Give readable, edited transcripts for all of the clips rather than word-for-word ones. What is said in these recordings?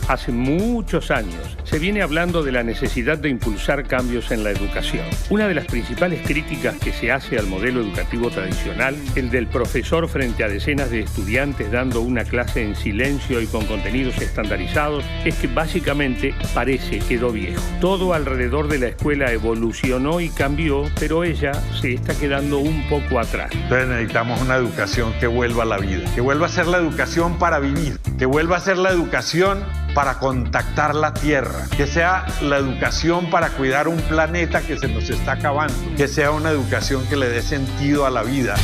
Hace muchos años se viene hablando de la necesidad de impulsar cambios en la educación. Una de las principales críticas que se hace al modelo educativo tradicional, el del profesor frente a decenas de estudiantes dando una clase en silencio y con contenidos estandarizados, es que básicamente quedó viejo. Todo alrededor de la escuela evolucionó y cambió, pero ella se está quedando un poco atrás. Entonces necesitamos una educación que vuelva a la vida, que vuelva a ser la educación para vivir, que vuelva a ser la educación para contactar la tierra, que sea la educación para cuidar un planeta que se nos está acabando, que sea una educación que le dé sentido a la vida.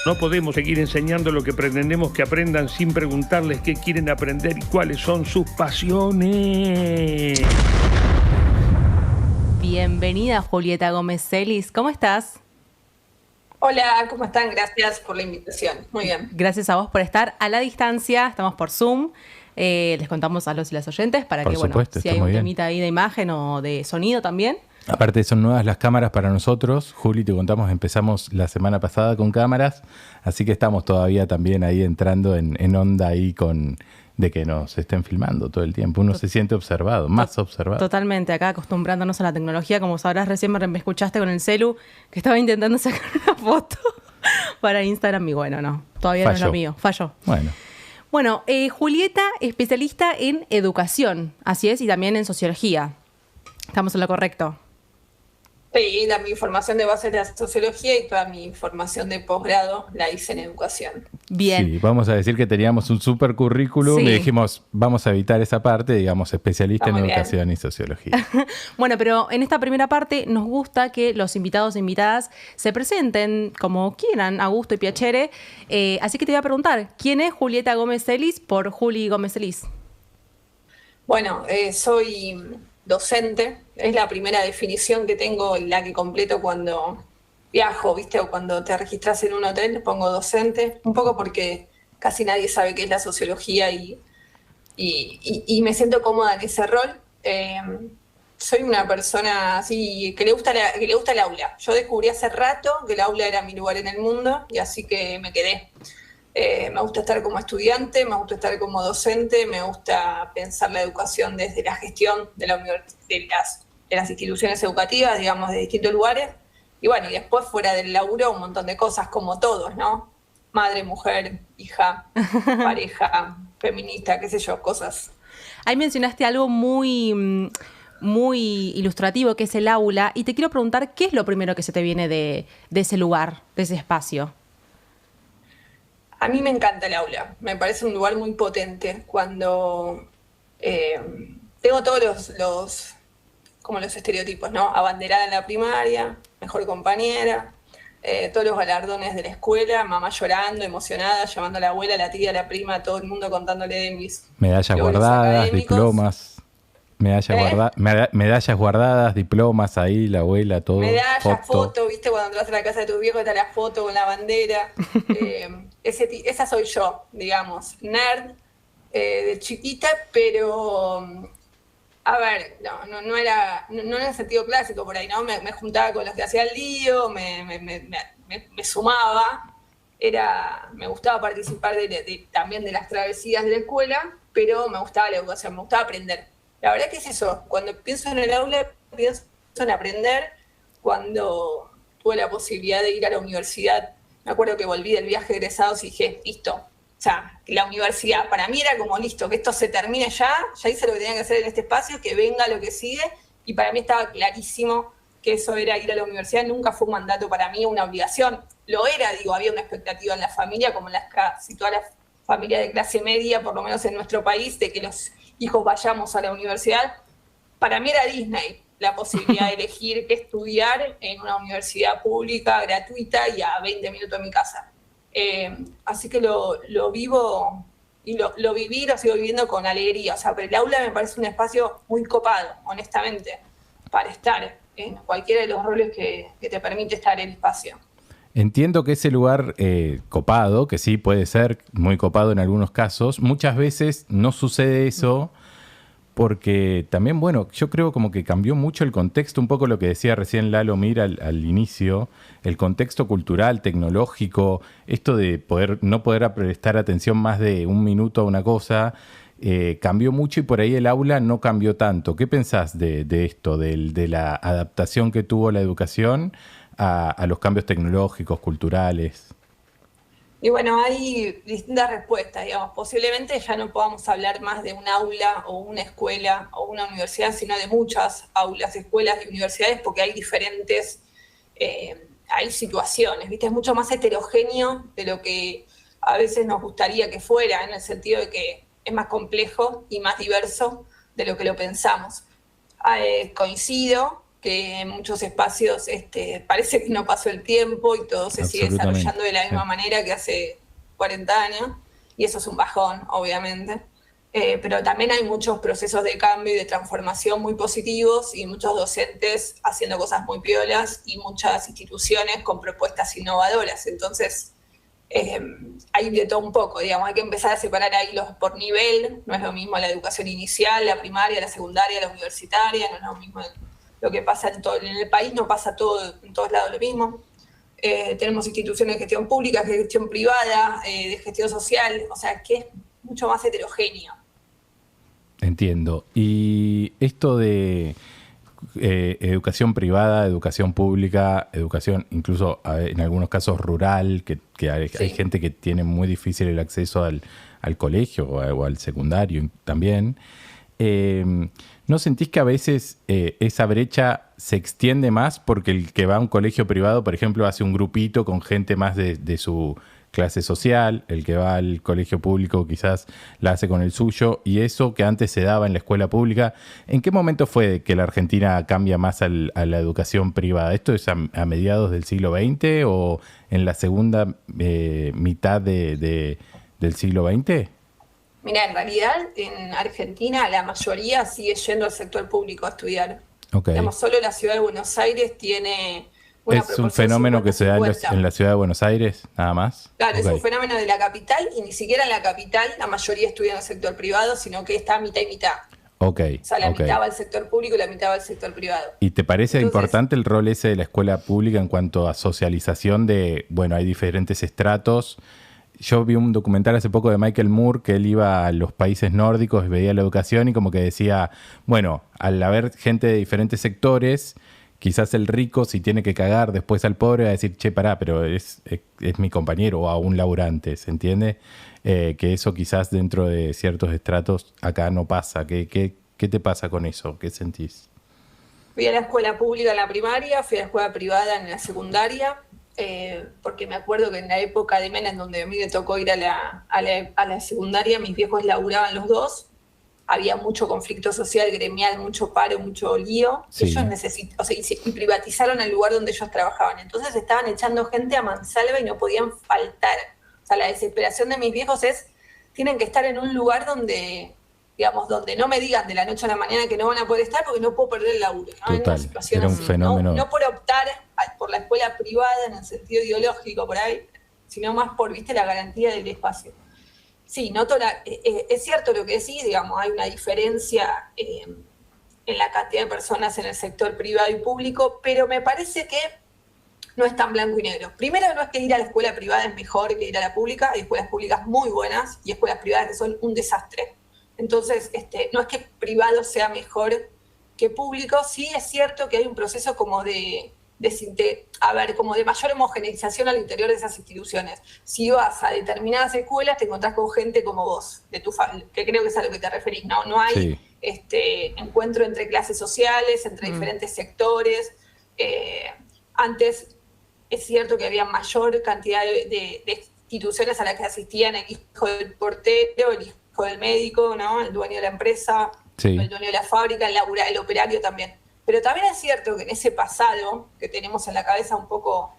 No podemos seguir enseñando lo que pretendemos que aprendan sin preguntarles qué quieren aprender y cuáles son sus pasiones. Bienvenida, Julieta Gómez Celis. ¿Cómo estás? Hola, ¿cómo están? Gracias por la invitación. Muy bien. Gracias a vos por estar a la distancia. Estamos por Zoom. Les contamos a los y las oyentes para que, supuesto, si hay un temita ahí de imagen o de sonido también. Aparte son nuevas las cámaras para nosotros. Juli, te contamos, empezamos la semana pasada con cámaras, así que estamos todavía también ahí entrando en onda ahí de que nos estén filmando todo el tiempo. Uno se siente observado, más observado. Totalmente, acá acostumbrándonos a la tecnología. Como sabrás, recién me escuchaste con el celu que estaba intentando sacar una foto para Instagram y bueno, no, todavía no es lo mío, falló. Bueno, Julieta, especialista en educación, así es, y también en sociología. ¿Estamos en lo correcto? Sí, mi formación de base es la sociología y toda mi formación de posgrado la hice en educación. Bien. Sí, vamos a decir que teníamos un super currículum y dijimos, vamos a evitar esa parte, digamos, especialista en educación y sociología. Bueno, pero en esta primera parte nos gusta que los invitados e invitadas se presenten como quieran, a gusto y piacere. Así que te voy a preguntar, ¿quién es Julieta Gómez Celis por Juli Gómez Celis? Bueno, soy docente, es la primera definición que tengo, la que completo cuando viajo, ¿viste? O cuando te registras en un hotel, pongo docente, un poco porque casi nadie sabe qué es la sociología y me siento cómoda en ese rol. Soy una persona así que le gusta el aula. Yo descubrí hace rato que el aula era mi lugar en el mundo y así que me quedé. Me gusta estar como estudiante, me gusta estar como docente, me gusta pensar la educación desde la gestión de las instituciones educativas, digamos, de distintos lugares. Y bueno, y después fuera del laburo un montón de cosas, como todos, ¿no? Madre, mujer, hija, pareja, feminista, qué sé yo, cosas. Ahí mencionaste algo muy ilustrativo, que es el aula, y te quiero preguntar, ¿qué es lo primero que se te viene de ese lugar, de ese espacio? A mí me encanta el aula, me parece un lugar muy potente cuando tengo todos los estereotipos, ¿no? Abanderada en la primaria, mejor compañera, todos los galardones de la escuela, mamá llorando, emocionada, llamando a la abuela, a la tía, a la prima, a todo el mundo contándole de mis medallas guardadas, diplomas. Medallas guardadas, diplomas ahí, la abuela, todo. Medallas, foto, ¿viste? Cuando entras a la casa de tus viejos está la foto con la bandera. Esa soy yo, digamos, nerd de chiquita, pero a ver, no era en el sentido clásico por ahí, ¿no? Me juntaba con los que hacían el lío, me sumaba, me gustaba participar también de las travesías de la escuela, pero me gustaba la educación, me gustaba aprender. La verdad que es eso, cuando pienso en el aula, pienso en aprender. Cuando tuve la posibilidad de ir a la universidad, me acuerdo que volví del viaje de egresados y dije, listo. O sea, la universidad para mí era como listo, que esto se termine ya hice lo que tenía que hacer en este espacio, que venga lo que sigue, y para mí estaba clarísimo que eso era ir a la universidad, nunca fue un mandato para mí, una obligación. Lo era, había una expectativa en la familia, como en casi toda la familia de clase media, por lo menos en nuestro país, de que los hijos vayamos a la universidad. Para mí era Disney la posibilidad de elegir qué estudiar en una universidad pública, gratuita y a 20 minutos de mi casa. Así que lo vivo y lo viví, lo sigo viviendo con alegría. O sea, pero el aula me parece un espacio muy copado, honestamente, para estar en cualquiera de los roles que te permite estar en el espacio. Entiendo que ese lugar copado, que sí puede ser muy copado en algunos casos, muchas veces no sucede eso porque también, bueno, yo creo como que cambió mucho el contexto, un poco lo que decía recién Lalo Mir al inicio, el contexto cultural, tecnológico, esto de no poder prestar atención más de un minuto a una cosa, cambió mucho y por ahí el aula no cambió tanto. ¿Qué pensás de esto, de la adaptación que tuvo la educación a los cambios tecnológicos, culturales? Y bueno, hay distintas respuestas, digamos. Posiblemente ya no podamos hablar más de un aula o una escuela o una universidad, sino de muchas aulas, escuelas y universidades, porque hay diferentes, hay situaciones, ¿viste? Es mucho más heterogéneo de lo que a veces nos gustaría que fuera, en el sentido de que es más complejo y más diverso de lo que lo pensamos. Coincido que en muchos espacios parece que no pasó el tiempo y todo se sigue desarrollando de la misma manera que hace 40 años, y eso es un bajón, obviamente. Pero también hay muchos procesos de cambio y de transformación muy positivos y muchos docentes haciendo cosas muy piolas y muchas instituciones con propuestas innovadoras. Entonces, hay de todo un poco, digamos, hay que empezar a separar ahí por nivel. No es lo mismo la educación inicial, la primaria, la secundaria, la universitaria, no es lo mismo lo que pasa en el país, no pasa todo en todos lados lo mismo. Tenemos instituciones de gestión pública, de gestión privada, de gestión social, o sea, que es mucho más heterogéneo. Entiendo. Y esto de educación privada, educación pública, educación incluso en algunos casos rural, que hay gente que tiene muy difícil el acceso al colegio o al secundario también. ¿No sentís que a veces esa brecha se extiende más porque el que va a un colegio privado, por ejemplo, hace un grupito con gente más de su clase social, el que va al colegio público quizás la hace con el suyo, y eso que antes se daba en la escuela pública, ¿en qué momento fue que la Argentina cambia más a la educación privada? ¿Esto es a mediados del siglo XX o en la segunda mitad del siglo XX? Mira, en realidad en Argentina la mayoría sigue yendo al sector público a estudiar. Okay. Digamos, solo la ciudad de Buenos Aires tiene una ¿Es un fenómeno 50, que se da en la ciudad de Buenos Aires, nada más? Claro, okay. Es un fenómeno de la capital, y ni siquiera en la capital la mayoría estudia en el sector privado, sino que está mitad y mitad. Okay, o sea, la mitad va al sector público y la mitad va al sector privado. ¿Y te parece importante el rol ese de la escuela pública en cuanto a socialización de, bueno, hay diferentes estratos? Yo vi un documental hace poco de Michael Moore, que él iba a los países nórdicos y veía la educación y como que decía, bueno, al haber gente de diferentes sectores, quizás el rico, si tiene que cagar después al pobre, va a decir, che, pará, pero es mi compañero o a un laburante, ¿se entiende? Que eso quizás dentro de ciertos estratos acá no pasa. ¿Qué te pasa con eso? ¿Qué sentís? Fui a la escuela pública en la primaria, fui a la escuela privada en la secundaria, porque me acuerdo que en la época de Menem, donde a mí me tocó ir a la secundaria, mis viejos laburaban los dos, había mucho conflicto social, gremial, mucho paro, mucho lío, sí. Ellos y privatizaron el lugar donde ellos trabajaban, entonces estaban echando gente a mansalva y no podían faltar. O sea, la desesperación de mis viejos tienen que estar en un lugar donde, digamos, donde no me digan de la noche a la mañana que no van a poder estar porque no puedo perder el laburo, ¿no? Total, era un así, fenómeno. No por optar por la escuela privada en el sentido ideológico por ahí, sino más por, viste, la garantía del espacio. Sí, noto es cierto lo que decís, digamos, hay una diferencia en la cantidad de personas en el sector privado y público, pero me parece que no es tan blanco y negro. Primero, no es que ir a la escuela privada es mejor que ir a la pública, hay escuelas públicas muy buenas y escuelas privadas que son un desastre. Entonces, no es que privado sea mejor que público, sí es cierto que hay un proceso como de mayor homogeneización al interior de esas instituciones. Si vas a determinadas escuelas, te encontrás con gente como vos, de tu familia, que creo que es a lo que te referís, ¿no? No hay encuentro entre clases sociales, entre diferentes sectores. Antes es cierto que había mayor cantidad de instituciones a las que asistían el hijo del portero, el hijo del médico, ¿no? El dueño de la empresa, el dueño de la fábrica, el operario también. Pero también es cierto que en ese pasado que tenemos en la cabeza un poco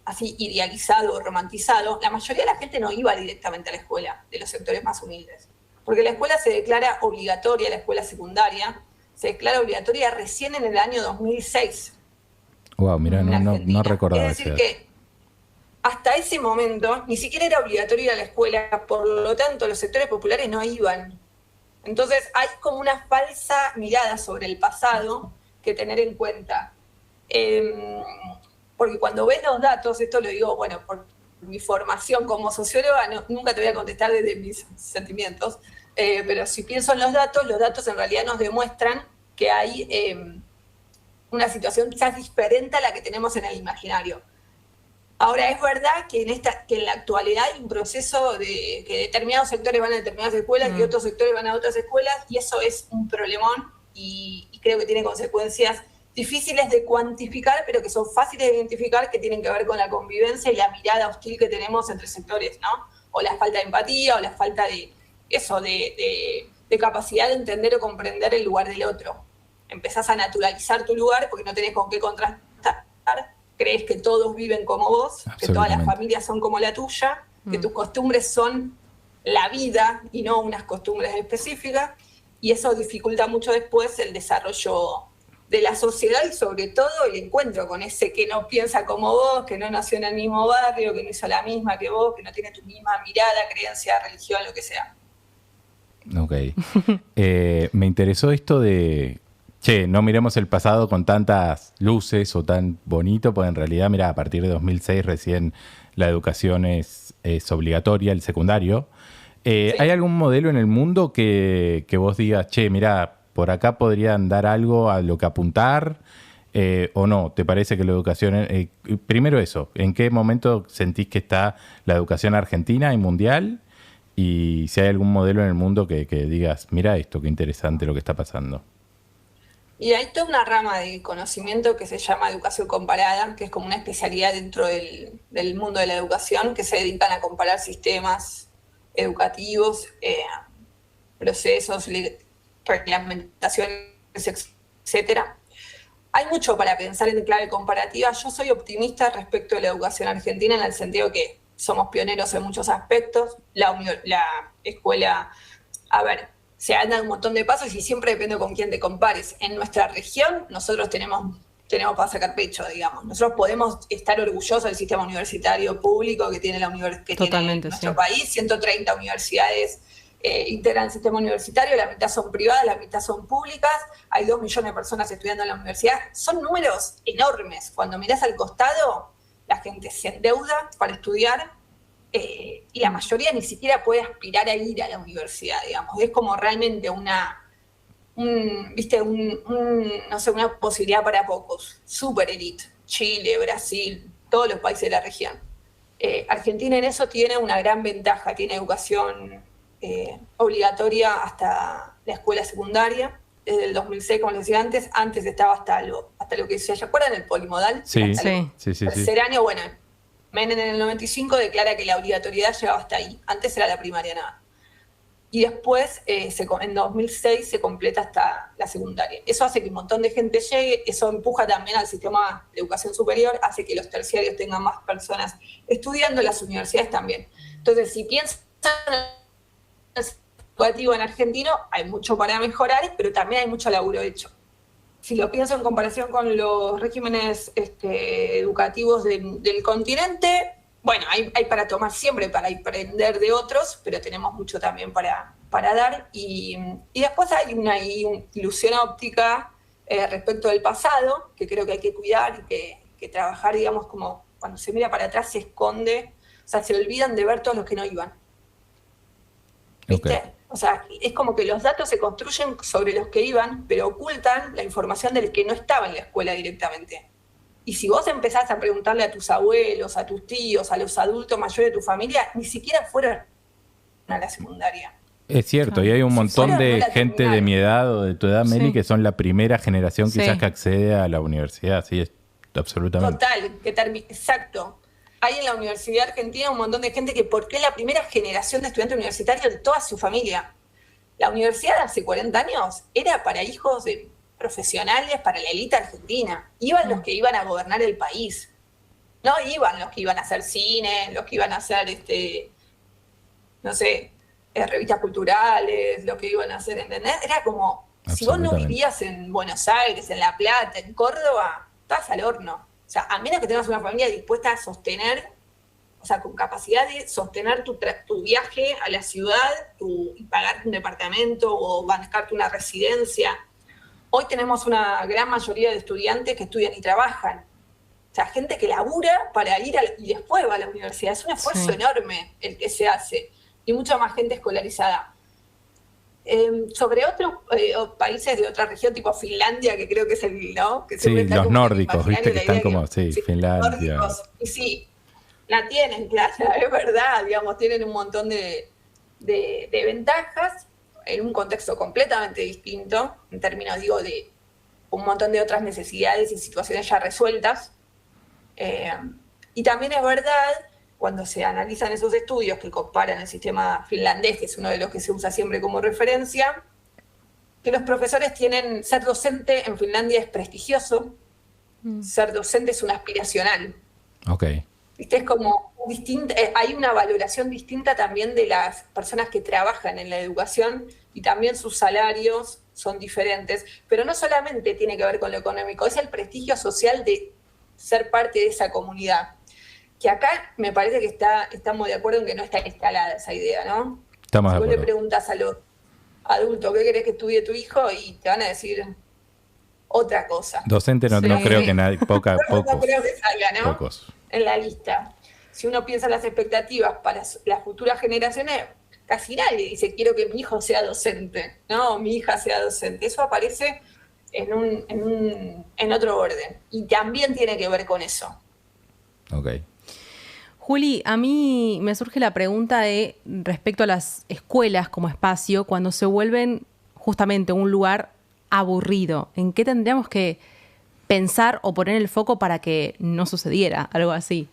así idealizado o romantizado, la mayoría de la gente no iba directamente a la escuela de los sectores más humildes. Porque la escuela se declara obligatoria, la escuela secundaria, se declara obligatoria recién en el año 2006. Wow, mira, no recordaba. Es decir que hasta ese momento ni siquiera era obligatorio ir a la escuela, por lo tanto los sectores populares no iban. Entonces hay como una falsa mirada sobre el pasado que tener en cuenta. Porque cuando ves los datos, esto lo digo, bueno, por mi formación como socióloga, nunca te voy a contestar desde mis sentimientos, pero si pienso en los datos en realidad nos demuestran que hay una situación quizás diferente a la que tenemos en el imaginario. Ahora, es verdad que en la actualidad hay un proceso de que determinados sectores van a determinadas escuelas y otros sectores van a otras escuelas, y eso es un problemón y creo que tiene consecuencias difíciles de cuantificar, pero que son fáciles de identificar, que tienen que ver con la convivencia y la mirada hostil que tenemos entre sectores, ¿no? O la falta de empatía, o la falta de capacidad de entender o comprender el lugar del otro. Empezás a naturalizar tu lugar porque no tenés con qué contrastar, crees que todos viven como vos, que todas las familias son como la tuya, que tus costumbres son la vida y no unas costumbres específicas, y eso dificulta mucho después el desarrollo de la sociedad y sobre todo el encuentro con ese que no piensa como vos, que no nació en el mismo barrio, que no hizo la misma que vos, que no tiene tu misma mirada, creencia, religión, lo que sea. Ok. Me interesó esto de... no miremos el pasado con tantas luces o tan bonito, porque en realidad, mira, a partir de 2006 recién la educación es obligatoria, el secundario. Sí. ¿Hay algún modelo en el mundo que vos digas, mira, por acá podrían dar algo a lo que apuntar, o no? ¿Te parece que la educación... primero eso, ¿en qué momento sentís que está la educación argentina y mundial? Y si hay algún modelo en el mundo que digas, mira esto, qué interesante lo que está pasando. Y hay toda una rama de conocimiento que se llama educación comparada, que es como una especialidad dentro del mundo de la educación, que se dedican a comparar sistemas educativos, procesos, reglamentaciones, etcétera. Hay mucho para pensar en clave comparativa. Yo soy optimista respecto de la educación argentina en el sentido que somos pioneros en muchos aspectos. La escuela, se han dado un montón de pasos y siempre depende con quién te compares. En nuestra región nosotros tenemos para sacar pecho, digamos. Nosotros podemos estar orgullosos del sistema universitario público que tiene nuestro país. 130 universidades integran el sistema universitario, la mitad son privadas, la mitad son públicas. Hay 2 millones de personas estudiando en la universidad. Son números enormes. Cuando mirás al costado, la gente se endeuda para estudiar, y la mayoría ni siquiera puede aspirar a ir a la universidad, digamos. Es como realmente una posibilidad para pocos. Super elite. Chile, Brasil, todos los países de la región. Argentina en eso tiene una gran ventaja. Tiene educación obligatoria hasta la escuela secundaria. Desde el 2006, como les decía antes estaba hasta lo que se acuerdan el polimodal. Sí. Tercer año, bueno, Menem en el 95 declara que la obligatoriedad llegaba hasta ahí. Antes era la primaria nada. Y después, en 2006, se completa hasta la secundaria. Eso hace que un montón de gente llegue, eso empuja también al sistema de educación superior, hace que los terciarios tengan más personas estudiando, las universidades también. Entonces, si piensan en el educativo en argentino, hay mucho para mejorar, pero también hay mucho laburo hecho. Si lo pienso en comparación con los regímenes educativos del continente, bueno, hay para tomar siempre, para aprender de otros, pero tenemos mucho también para dar. Y después hay una ilusión óptica respecto del pasado, que creo que hay que cuidar y que trabajar, digamos, como cuando se mira para atrás se esconde, o sea, se olvidan de ver todos los que no iban. ¿Viste? Okay. O sea, es como que los datos se construyen sobre los que iban, pero ocultan la información del que no estaba en la escuela directamente. Y si vos empezás a preguntarle a tus abuelos, a tus tíos, a los adultos mayores de tu familia, ni siquiera fueron a la secundaria. Es cierto, y hay un montón de gente de mi edad o de tu edad, Meli, que son la primera generación quizás que accede a la universidad. Sí, es absolutamente. Total, exacto. Hay en la Universidad Argentina un montón de gente que porque es la primera generación de estudiantes universitarios de toda su familia. La universidad hace 40 años era para hijos de profesionales, para la élite argentina. Iban los que iban a gobernar el país. No iban los que iban a hacer cine, los que iban a hacer, revistas culturales, los que iban a hacer, ¿entendés? Era como, si vos no vivías en Buenos Aires, en La Plata, en Córdoba, estás al horno. O sea, a menos que tengas una familia dispuesta a sostener o sea, con capacidad de sostener tu viaje a la ciudad y pagarte un departamento o bancarte una residencia. Hoy tenemos una gran mayoría de estudiantes que estudian y trabajan. O sea, gente que labura para ir y después va a la universidad. Es un esfuerzo enorme el que se hace. Y mucha más gente escolarizada. Sobre otros países de otra región, tipo Finlandia, que creo que es el, ¿no? Que sí, los nórdicos, viste que están como, sí, Finlandia. Nórdicos, y sí, la tienen, claro, es verdad, digamos, tienen un montón de ventajas en un contexto completamente distinto, en términos, digo, de un montón de otras necesidades y situaciones ya resueltas. Y también es verdad, cuando se analizan esos estudios que comparan el sistema finlandés, que es uno de los que se usa siempre como referencia, que los profesores ser docente en Finlandia es prestigioso, ser docente es un aspiracional. Ok. ¿Viste? Es como distinto, hay una valoración distinta también de las personas que trabajan en la educación y también sus salarios son diferentes, pero no solamente tiene que ver con lo económico, es el prestigio social de ser parte de esa comunidad. Que acá me parece que estamos de acuerdo en que no está instalada esa idea, ¿no? Estamos de acuerdo. Si vos le preguntas a los adultos qué querés que estudie tu hijo y te van a decir otra cosa. Docente no creo que nadie, pocos. No creo que salga, ¿no? Pocos. En la lista. Si uno piensa en las expectativas para las futuras generaciones, casi nadie dice quiero que mi hijo sea docente, ¿no? O mi hija sea docente. Eso aparece en otro orden. Y también tiene que ver con eso. Ok. Juli, a mí me surge la pregunta respecto a las escuelas como espacio, cuando se vuelven justamente un lugar aburrido, ¿en qué tendríamos que pensar o poner el foco para que no sucediera algo así?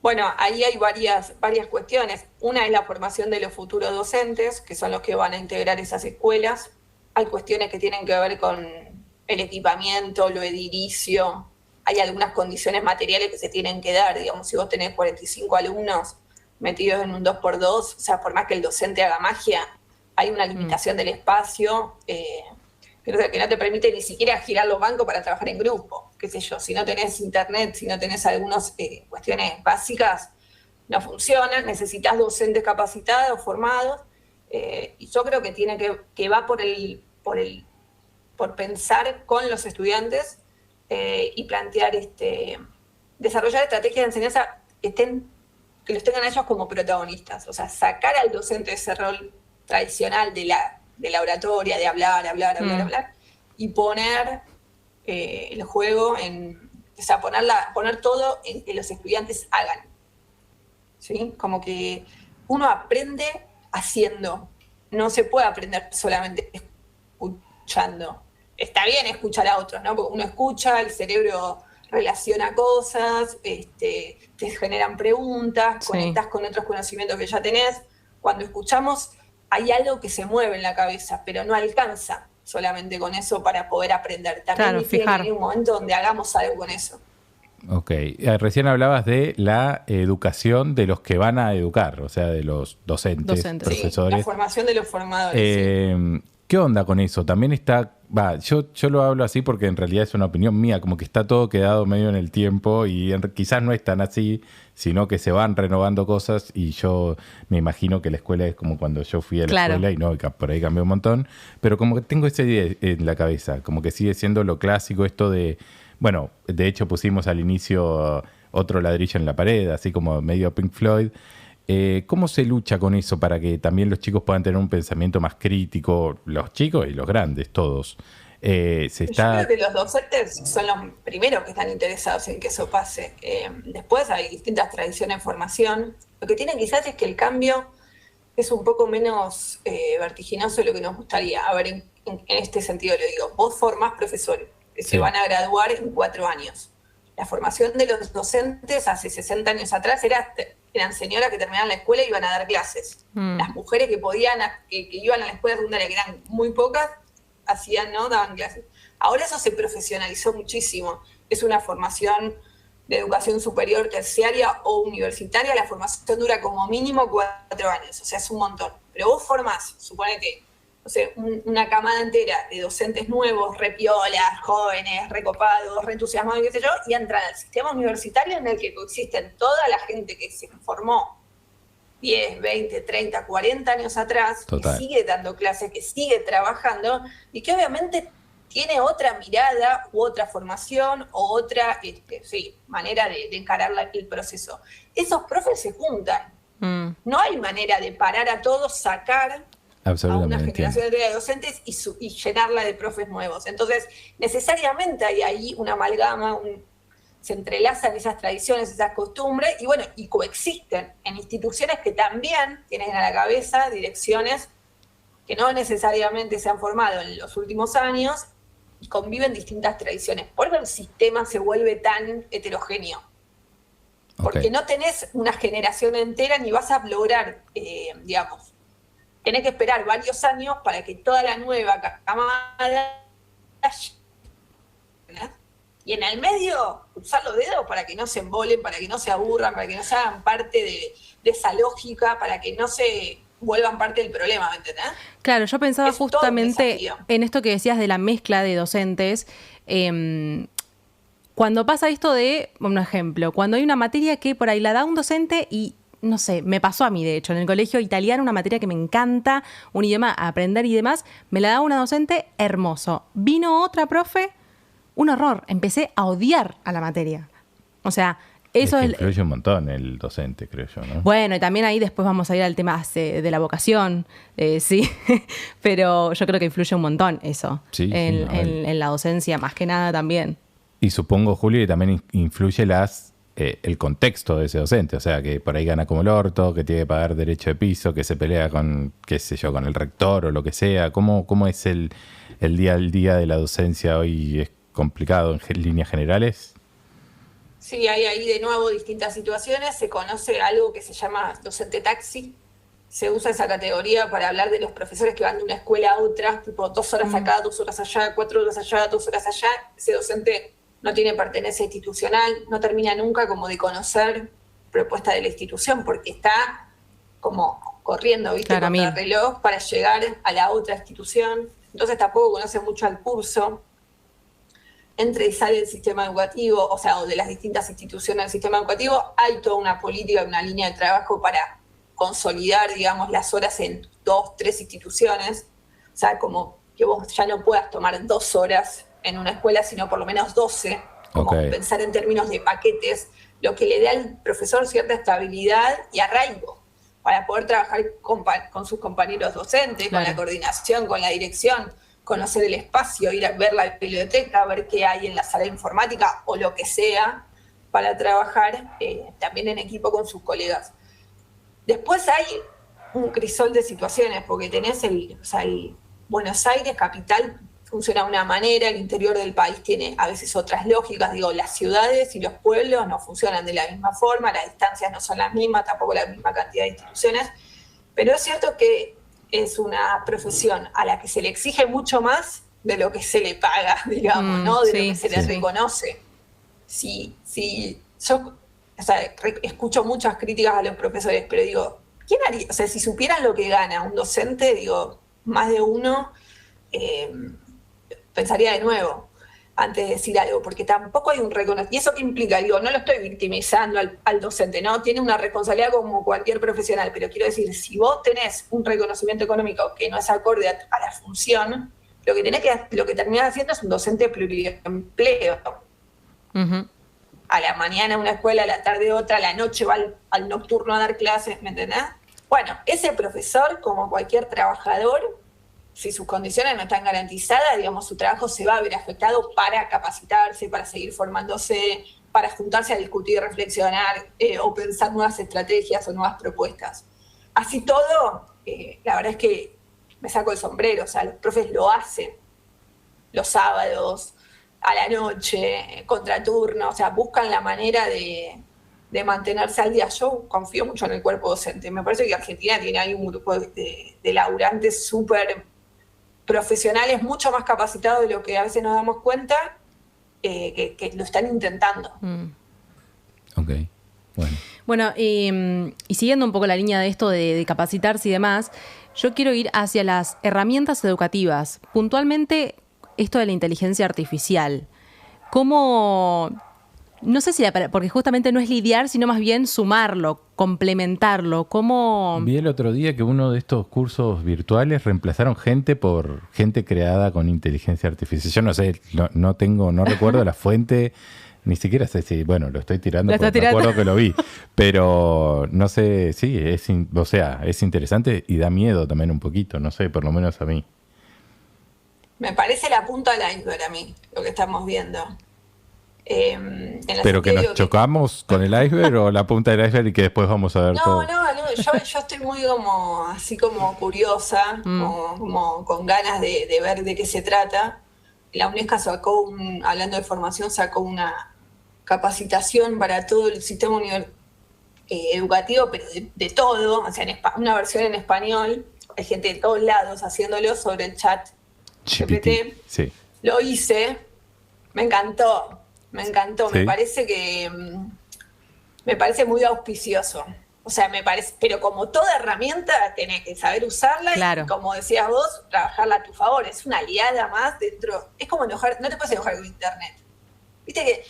Bueno, ahí hay varias cuestiones. Una es la formación de los futuros docentes, que son los que van a integrar esas escuelas. Hay cuestiones que tienen que ver con el equipamiento, lo edilicio. Hay algunas condiciones materiales que se tienen que dar. Digamos, si vos tenés 45 alumnos metidos en un 2x2, o sea, por más que el docente haga magia, hay una limitación del espacio que no te permite ni siquiera girar los bancos para trabajar en grupo. Qué sé yo, si no tenés internet, si no tenés algunas cuestiones básicas, no funcionan. Necesitas docentes capacitados, formados. Y yo creo que va por pensar con los estudiantes y plantear, desarrollar estrategias de enseñanza que los tengan a ellos como protagonistas. O sea, sacar al docente de ese rol tradicional de la oratoria, de hablar, y poner el juego o sea, poner todo en que los estudiantes hagan. ¿Sí? Como que uno aprende haciendo. No se puede aprender solamente escuchando. Está bien escuchar a otros, ¿no? Porque uno escucha, el cerebro relaciona cosas, te generan preguntas, conectás con otros conocimientos que ya tenés. Cuando escuchamos, hay algo que se mueve en la cabeza, pero no alcanza solamente con eso para poder aprender. También tiene que haber un momento donde hagamos algo con eso. Ok. Recién hablabas de la educación de los que van a educar, o sea, de los docentes. Profesores. Sí, la formación de los formadores. ¿Qué onda con eso? También está... yo lo hablo así porque en realidad es una opinión mía, como que está todo quedado medio en el tiempo y quizás no es tan así, sino que se van renovando cosas y yo me imagino que la escuela es como cuando yo fui a la escuela y no, por ahí cambió un montón, pero como que tengo esa idea en la cabeza, como que sigue siendo lo clásico esto de... Bueno, de hecho pusimos al inicio otro ladrillo en la pared, así como medio Pink Floyd. ¿Cómo se lucha con eso para que también los chicos puedan tener un pensamiento más crítico, los chicos y los grandes, todos? Yo creo que los docentes son los primeros que están interesados en que eso pase. Después hay distintas tradiciones de formación. Lo que tienen quizás es que el cambio es un poco menos vertiginoso de lo que nos gustaría. A ver, en este sentido lo digo. Vos formás profesores que se van a graduar en 4 años. La formación de los docentes hace 60 años atrás eran señoras que terminaban la escuela y iban a dar clases. Las mujeres que iban a la escuela secundaria, que eran muy pocas, daban clases. Ahora eso se profesionalizó muchísimo. Es una formación de educación superior, terciaria o universitaria. La formación dura como mínimo 4 años, o sea, es un montón. Pero vos formás, suponete, no sé, una camada entera de docentes nuevos, repiolas, jóvenes, recopados, reentusiasmados, qué sé yo, y entran al sistema universitario en el que coexisten toda la gente que se formó 10, 20, 30, 40 años atrás, Total. que sigue dando clases, que sigue trabajando, y que obviamente tiene otra mirada u otra formación o otra manera de encarar el proceso. Esos profes se juntan. No hay manera de parar a todos, sacar a una generación de docentes y llenarla de profes nuevos. Entonces, necesariamente hay ahí una amalgama, se entrelazan esas tradiciones, esas costumbres, y coexisten en instituciones que también tienen a la cabeza direcciones que no necesariamente se han formado en los últimos años y conviven distintas tradiciones. Por eso el sistema se vuelve tan heterogéneo. Porque no tenés una generación entera ni vas a lograr, tenés que esperar varios años para que toda la nueva camada, y en el medio usar los dedos para que no se embolen, para que no se aburran, para que no se hagan parte de esa lógica, para que no se vuelvan parte del problema, ¿me entendés? Claro, yo pensaba justamente en esto que decías de la mezcla de docentes. Cuando pasa esto de, un ejemplo, cuando hay una materia que por ahí la da un docente y, no sé, me pasó a mí de hecho, en el colegio italiano, una materia que me encanta, un idioma a aprender y demás, me la da una docente, hermoso. Vino otra profe, un horror, empecé a odiar a la materia. O sea, eso es... Influye un montón el docente, creo yo, ¿no? Bueno, y también ahí después vamos a ir al tema de la vocación, sí, pero yo creo que influye un montón eso, en la docencia, más que nada también. Y supongo, Julio, que también influye el contexto de ese docente. O sea, que por ahí gana como el orto, que tiene que pagar derecho de piso, que se pelea con, qué sé yo, con el rector o lo que sea. ¿Cómo es el día al día de la docencia hoy? ¿Es complicado en líneas generales? Sí, hay ahí de nuevo distintas situaciones. Se conoce algo que se llama docente taxi. Se usa esa categoría para hablar de los profesores que van de una escuela a otra, tipo 2 horas acá, 2 horas allá, 4 horas allá, 2 horas allá. Ese docente no tiene pertenencia institucional, no termina nunca como de conocer propuesta de la institución porque está como corriendo, ¿viste? Contra el reloj para llegar a la otra institución. Entonces tampoco conoce mucho al curso. Entra y sale del sistema educativo, o sea, o de las distintas instituciones del sistema educativo. Hay toda una política, una línea de trabajo para consolidar, digamos, las horas en 2, 3 instituciones. O sea, como que vos ya no puedas tomar 2 horas en una escuela, sino por lo menos 12, como pensar en términos de paquetes, lo que le da al profesor cierta estabilidad y arraigo para poder trabajar con sus compañeros docentes, con la coordinación, con la dirección, conocer el espacio, ir a ver la biblioteca, ver qué hay en la sala de informática o lo que sea, para trabajar también en equipo con sus colegas. Después hay un crisol de situaciones, porque tenés el Buenos Aires, capital, funciona de una manera, el interior del país tiene a veces otras lógicas, las ciudades y los pueblos no funcionan de la misma forma, las distancias no son las mismas, tampoco la misma cantidad de instituciones, pero es cierto que es una profesión a la que se le exige mucho más de lo que se le paga, digamos, ¿no? De lo que se le reconoce. Yo escucho muchas críticas a los profesores, pero digo, ¿quién haría? O sea, si supieran lo que gana un docente, digo, más de uno pensaría de nuevo antes de decir algo, porque tampoco hay un reconocimiento. ¿Y eso qué implica? Digo, no lo estoy victimizando al docente, ¿no? Tiene una responsabilidad como cualquier profesional, pero quiero decir, si vos tenés un reconocimiento económico que no es acorde a la función, lo que terminás haciendo es un docente pluriempleo. Uh-huh. A la mañana una escuela, a la tarde otra, a la noche va al nocturno a dar clases, ¿me entendés? Bueno, ese profesor, como cualquier trabajador, si sus condiciones no están garantizadas, digamos, su trabajo se va a ver afectado para capacitarse, para seguir formándose, para juntarse a discutir, reflexionar o pensar nuevas estrategias o nuevas propuestas. Así todo, la verdad es que me saco el sombrero, o sea, los profes lo hacen los sábados, a la noche, contraturno, o sea, buscan la manera de mantenerse al día. Yo confío mucho en el cuerpo docente. Me parece que Argentina tiene ahí un grupo de laburantes súper profesionales, mucho más capacitados de lo que a veces nos damos cuenta, que lo están intentando. Ok, bueno. Bueno, y siguiendo un poco la línea de esto de capacitarse y demás, yo quiero ir hacia las herramientas educativas. Puntualmente, esto de la inteligencia artificial. ¿Cómo...? No sé si, porque justamente no es lidiar, sino más bien sumarlo, complementarlo. ¿Cómo...? Vi el otro día que uno de estos cursos virtuales reemplazaron gente por gente creada con inteligencia artificial. Yo no sé, no recuerdo la fuente, ni siquiera sé si, bueno, lo estoy tirando porque me acuerdo que lo vi. Pero no sé, sí, es interesante y da miedo también un poquito, no sé, por lo menos a mí. Me parece la punta del iceberg a mí, lo que estamos viendo. ¿Pero que nos chocamos con el iceberg o la punta del iceberg y que después vamos a ver todo? No, yo estoy muy así como curiosa, como con ganas de ver de qué se trata. La UNESCO hablando de formación, sacó una capacitación para todo el sistema educativo, pero de todo, o sea, una versión en español, hay gente de todos lados haciéndolo sobre el chat GPT. Sí. Lo hice, me encantó. ¿Sí? Me parece muy auspicioso. O sea, pero como toda herramienta tenés que saber usarla. Claro. Y como decías vos, trabajarla a tu favor. Es una aliada más dentro. Es como no te puedes enojar con internet. Viste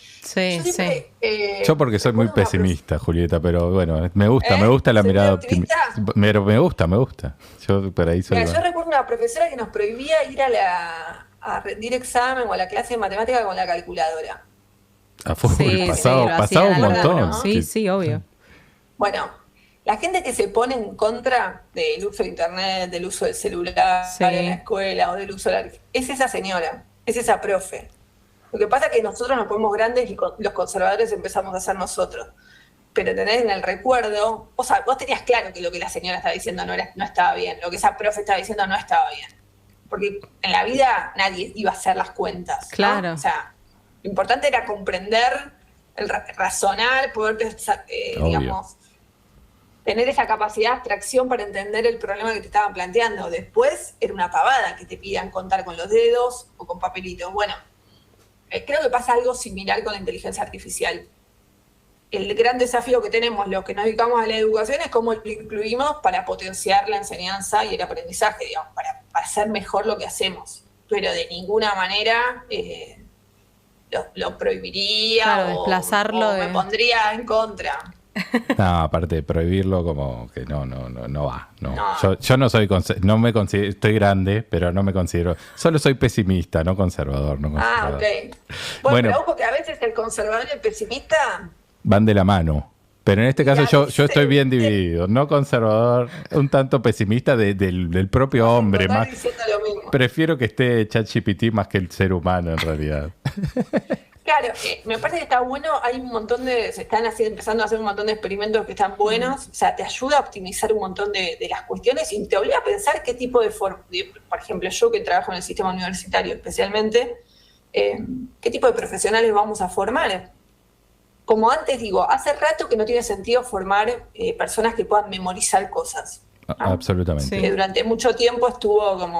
que yo porque soy muy pesimista, Julieta, pero bueno, me gusta la mirada optimista. Pero me gusta. Yo por ahí soy. Yo recuerdo una profesora que nos prohibía ir a rendir examen o a la clase de matemática con la calculadora. Pasaba un montón. ¿No? Sí, obvio. Bueno, la gente que se pone en contra del uso de internet, del uso del celular en la escuela o del uso de es esa señora, es esa profe. Lo que pasa es que nosotros nos ponemos grandes y los conservadores empezamos a ser nosotros. Pero tenés en el recuerdo, vos tenías claro que lo que la señora estaba diciendo no estaba bien, lo que esa profe estaba diciendo no estaba bien. Porque en la vida nadie iba a hacer las cuentas. Claro. ¿no? O sea, lo importante era comprender, razonar, poder, digamos, tener esa capacidad de abstracción para entender el problema que te estaban planteando. Después era una pavada que te pidan contar con los dedos o con papelitos. Bueno, creo que pasa algo similar con la inteligencia artificial. El gran desafío que tenemos los que nos dedicamos a la educación es cómo lo incluimos para potenciar la enseñanza y el aprendizaje, digamos, para hacer mejor lo que hacemos. Pero de ninguna manera lo prohibiría desplazarlo me pondría en contra. No, aparte de prohibirlo, como que no va. No. Yo no me considero, estoy grande, pero no me considero, solo soy pesimista, no conservador. Ok. Bueno, pero ojo que a veces el conservador y el pesimista van de la mano. Pero en este caso yo estoy bien dividido, no conservador, un tanto pesimista del propio hombre. Más, prefiero que esté ChatGPT más que el ser humano en realidad. Claro, me parece que está bueno, hay un montón se están empezando a hacer un montón de experimentos que están buenos, o sea, te ayuda a optimizar un montón de las cuestiones y te obliga a pensar qué tipo por ejemplo, yo que trabajo en el sistema universitario especialmente, qué tipo de profesionales vamos a formar. Como antes digo, hace rato que no tiene sentido formar personas que puedan memorizar cosas. ¿no? Absolutamente. Que durante mucho tiempo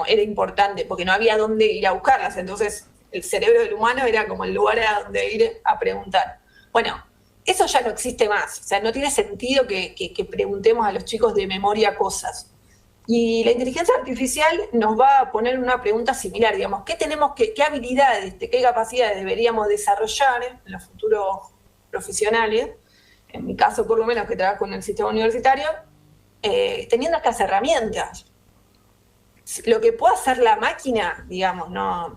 era importante, porque no había dónde ir a buscarlas, entonces el cerebro del humano era como el lugar a donde ir a preguntar. Bueno, eso ya no existe más, o sea, no tiene sentido que preguntemos a los chicos de memoria cosas. Y la inteligencia artificial nos va a poner una pregunta similar, digamos, qué habilidades, qué capacidades deberíamos desarrollar en los futuros profesionales, en mi caso por lo menos que trabajo en el sistema universitario, teniendo estas herramientas. Lo que pueda hacer la máquina, digamos, no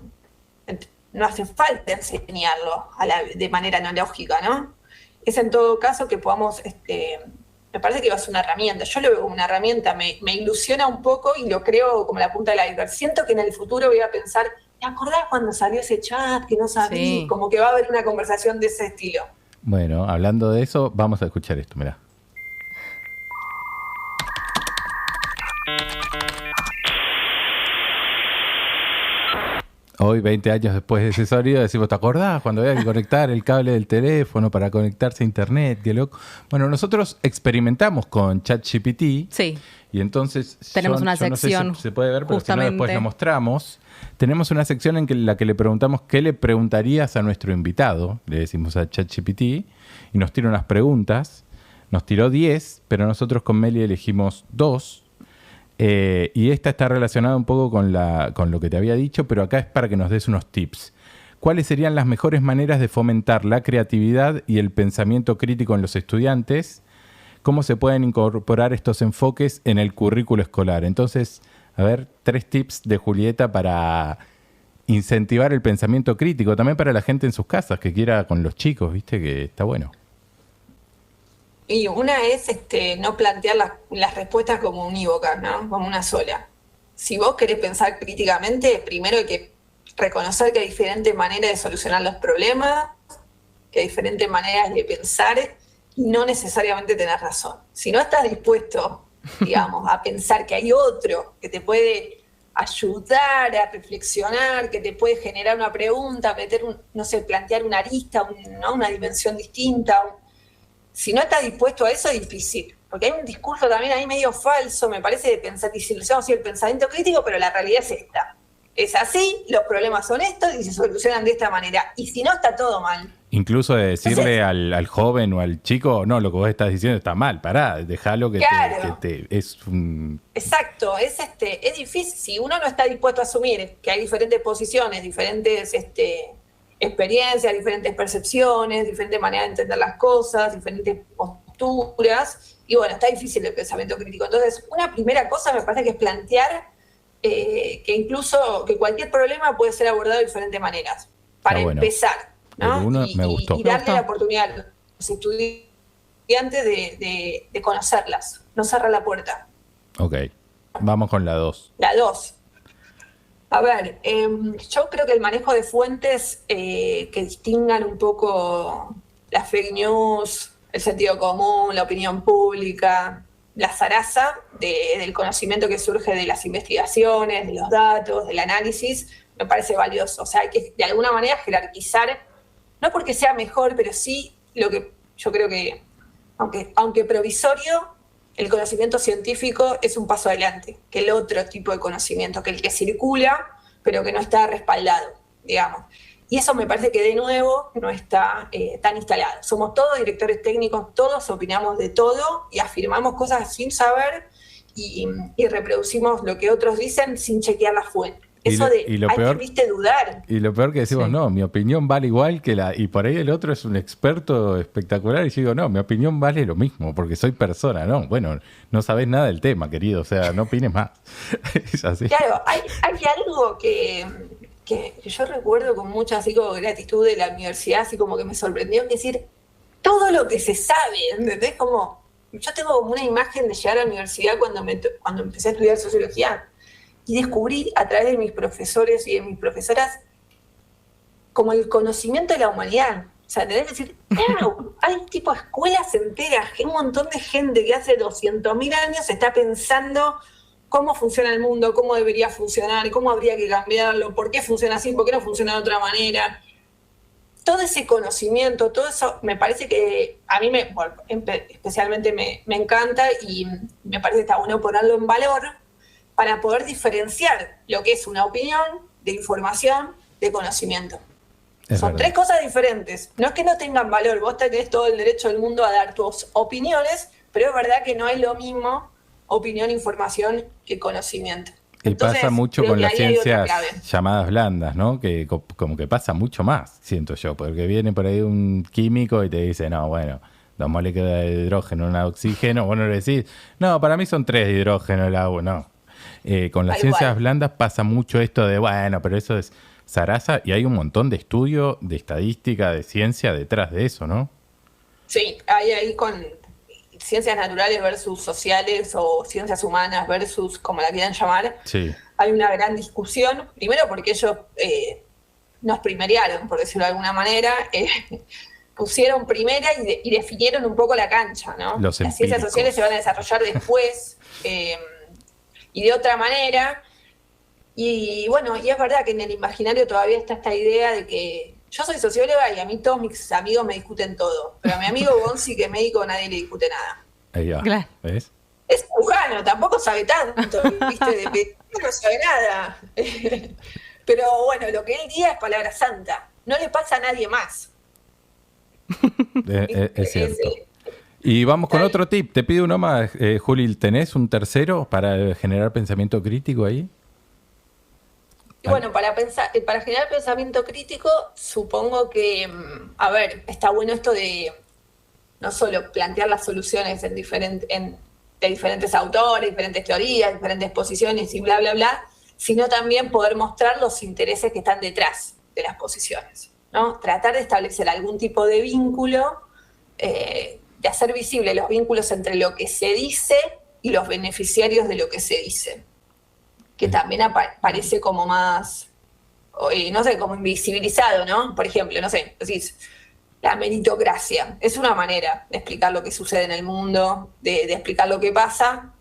hace falta enseñarlo de manera analógica, ¿no? Es en todo caso que podamos, me parece que va a ser una herramienta. Yo lo veo como una herramienta, me ilusiona un poco y lo creo como la punta del iceberg. Siento que en el futuro voy a pensar, ¿te acordás cuando salió ese chat que no sabía? Sí. Como que va a haber una conversación de ese estilo. Bueno, hablando de eso, vamos a escuchar esto, mirá. Hoy, 20 años después de ese sonido, decimos, ¿te acordás cuando había que conectar el cable del teléfono para conectarse a internet? Bueno, nosotros experimentamos con ChatGPT. Sí. Y entonces tenemos una sección. No sé si se puede ver, pero si no, después lo mostramos. Tenemos una sección en la que le preguntamos qué le preguntarías a nuestro invitado. Le decimos a ChatGPT y nos tira unas preguntas nos tiró 10, pero nosotros con Meli elegimos 2. Y esta está relacionada un poco con lo que te había dicho, pero acá es para que nos des unos tips. ¿Cuáles serían las mejores maneras de fomentar la creatividad y el pensamiento crítico en los estudiantes? ¿Cómo se pueden incorporar estos enfoques en el currículo escolar? Entonces, a ver, 3 tips de Julieta para incentivar el pensamiento crítico, también para la gente en sus casas, que quiera con los chicos, ¿viste? Que está bueno. Y una es no plantear las respuestas como unívocas, ¿no? Como una sola. Si vos querés pensar críticamente, primero hay que reconocer que hay diferentes maneras de solucionar los problemas, que hay diferentes maneras de pensar y no necesariamente tener razón. Si no estás dispuesto, digamos, a pensar que hay otro que te puede ayudar a reflexionar, que te puede generar una pregunta, plantear una arista, una dimensión distinta. Si no estás dispuesto a eso, es difícil. Porque hay un discurso también ahí medio falso, me parece, de pensar, el pensamiento crítico, pero la realidad es esta. Es así, los problemas son estos y se solucionan de esta manera. Y si no, está todo mal. Incluso de decirle al joven o al chico, no, lo que vos estás diciendo está mal, pará, déjalo que claro. es un... Exacto, es difícil. Si uno no está dispuesto a asumir que hay diferentes posiciones, diferentes experiencias, diferentes percepciones, diferentes maneras de entender las cosas, diferentes posturas, y bueno, está difícil el pensamiento crítico. Entonces, una primera cosa me parece que es plantear que cualquier problema puede ser abordado de diferentes maneras, para empezar, ¿no? Me gustó. Y darle la oportunidad a los estudiantes de conocerlas, no cerrar la puerta. Ok, vamos con la 2. La 2. A ver, yo creo que el manejo de fuentes que distingan un poco las fake news, el sentido común, la opinión pública, la zaraza del conocimiento que surge de las investigaciones, de los datos, del análisis, me parece valioso. O sea, hay que de alguna manera jerarquizar, no porque sea mejor, pero sí lo que yo creo que, aunque provisorio, el conocimiento científico es un paso adelante que el otro tipo de conocimiento, que el que circula, pero que no está respaldado, digamos. Y eso me parece que de nuevo no está tan instalado. Somos todos directores técnicos, todos opinamos de todo y afirmamos cosas sin saber y reproducimos lo que otros dicen sin chequear la fuente. Eso que dudar. Y lo peor que decimos, no, mi opinión vale igual que la... Y por ahí el otro es un experto espectacular y yo digo, no, mi opinión vale lo mismo porque soy persona, ¿no? Bueno, no sabés nada del tema, querido, o sea, no opines más. Es así. Claro, hay algo que yo recuerdo con mucha así como gratitud de la universidad, así como que me sorprendió, es decir, todo lo que se sabe, ¿entendés? Como, yo tengo como una imagen de llegar a la universidad cuando empecé a estudiar sociología y descubrí a través de mis profesores y de mis profesoras como el conocimiento de la humanidad. O sea, tenés que decir, claro, hay tipo escuelas enteras, un montón de gente que hace 200.000 años está pensando cómo funciona el mundo, cómo debería funcionar, cómo habría que cambiarlo, por qué funciona así, por qué no funciona de otra manera. Todo ese conocimiento, todo eso me parece que a mí especialmente me encanta y me parece que está bueno ponerlo en valor para poder diferenciar lo que es una opinión de información, de conocimiento. Son tres cosas diferentes. No es que no tengan valor, vos tenés todo el derecho del mundo a dar tus opiniones, pero es verdad que no es lo mismo opinión, información que conocimiento. Y entonces, pasa mucho con las ciencias llamadas blandas, ¿no? Que como que pasa mucho más, siento yo, porque viene por ahí un químico y te dice, no, bueno, 2 moléculas de hidrógeno, 1 de oxígeno, vos no le decís, no, para mí son 3 de hidrógeno el agua, no. Con las ciencias blandas pasa mucho esto de, bueno, pero eso es zaraza, y hay un montón de estudio, de estadística, de ciencia detrás de eso, ¿no? Sí, hay ahí con ciencias naturales versus sociales o ciencias humanas versus como la quieran llamar, sí. Hay una gran discusión, primero porque ellos nos primerearon, por decirlo de alguna manera, pusieron primera y definieron un poco la cancha, ¿no? Las ciencias sociales se van a desarrollar después y de otra manera, y bueno, y es verdad que en el imaginario todavía está esta idea de que yo soy socióloga y a mí todos mis amigos me discuten todo. Pero a mi amigo Gonzi, que es médico, nadie le discute nada. Ahí va. Claro. ¿Ves? Es cirujano, tampoco sabe tanto, ¿viste? No sabe nada. Pero bueno, lo que él diga es palabra santa. No le pasa a nadie más. Es cierto. Y vamos con otro tip. Te pido uno más, Juli. ¿Tenés un tercero para generar pensamiento crítico ahí? Y bueno, para generar pensamiento crítico, supongo que, a ver, está bueno esto de no solo plantear las soluciones de diferentes autores, diferentes teorías, diferentes posiciones y bla, bla, bla, sino también poder mostrar los intereses que están detrás de las posiciones, ¿no? Tratar de establecer algún tipo de vínculo, de hacer visibles los vínculos entre lo que se dice y los beneficiarios de lo que se dice, que también parece como más, no sé, como invisibilizado, ¿no? Por ejemplo, no sé, decís, la meritocracia es una manera de explicar lo que sucede en el mundo, de explicar lo que pasa,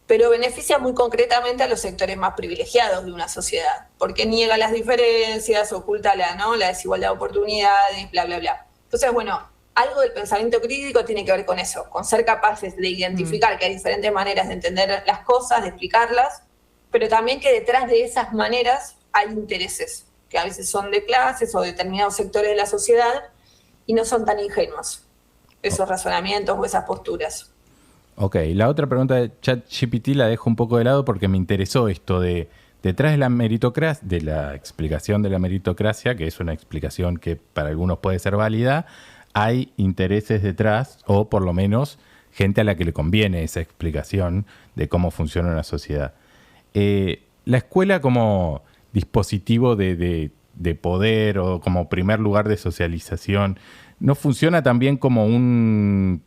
pero beneficia muy concretamente a los sectores más privilegiados de una sociedad, porque niega las diferencias, oculta la desigualdad de oportunidades, bla, bla, bla. Entonces, bueno, algo del pensamiento crítico tiene que ver con eso, con ser capaces de identificar que hay diferentes maneras de entender las cosas, de explicarlas, pero también que detrás de esas maneras hay intereses, que a veces son de clases o determinados sectores de la sociedad, y no son tan ingenuos esos razonamientos o esas posturas. Ok, la otra pregunta de ChatGPT la dejo un poco de lado porque me interesó esto de detrás de la meritocracia, de la explicación de la meritocracia, que es una explicación que para algunos puede ser válida, hay intereses detrás, o por lo menos gente a la que le conviene esa explicación de cómo funciona una sociedad. La escuela como dispositivo de poder o como primer lugar de socialización, ¿no funciona también como un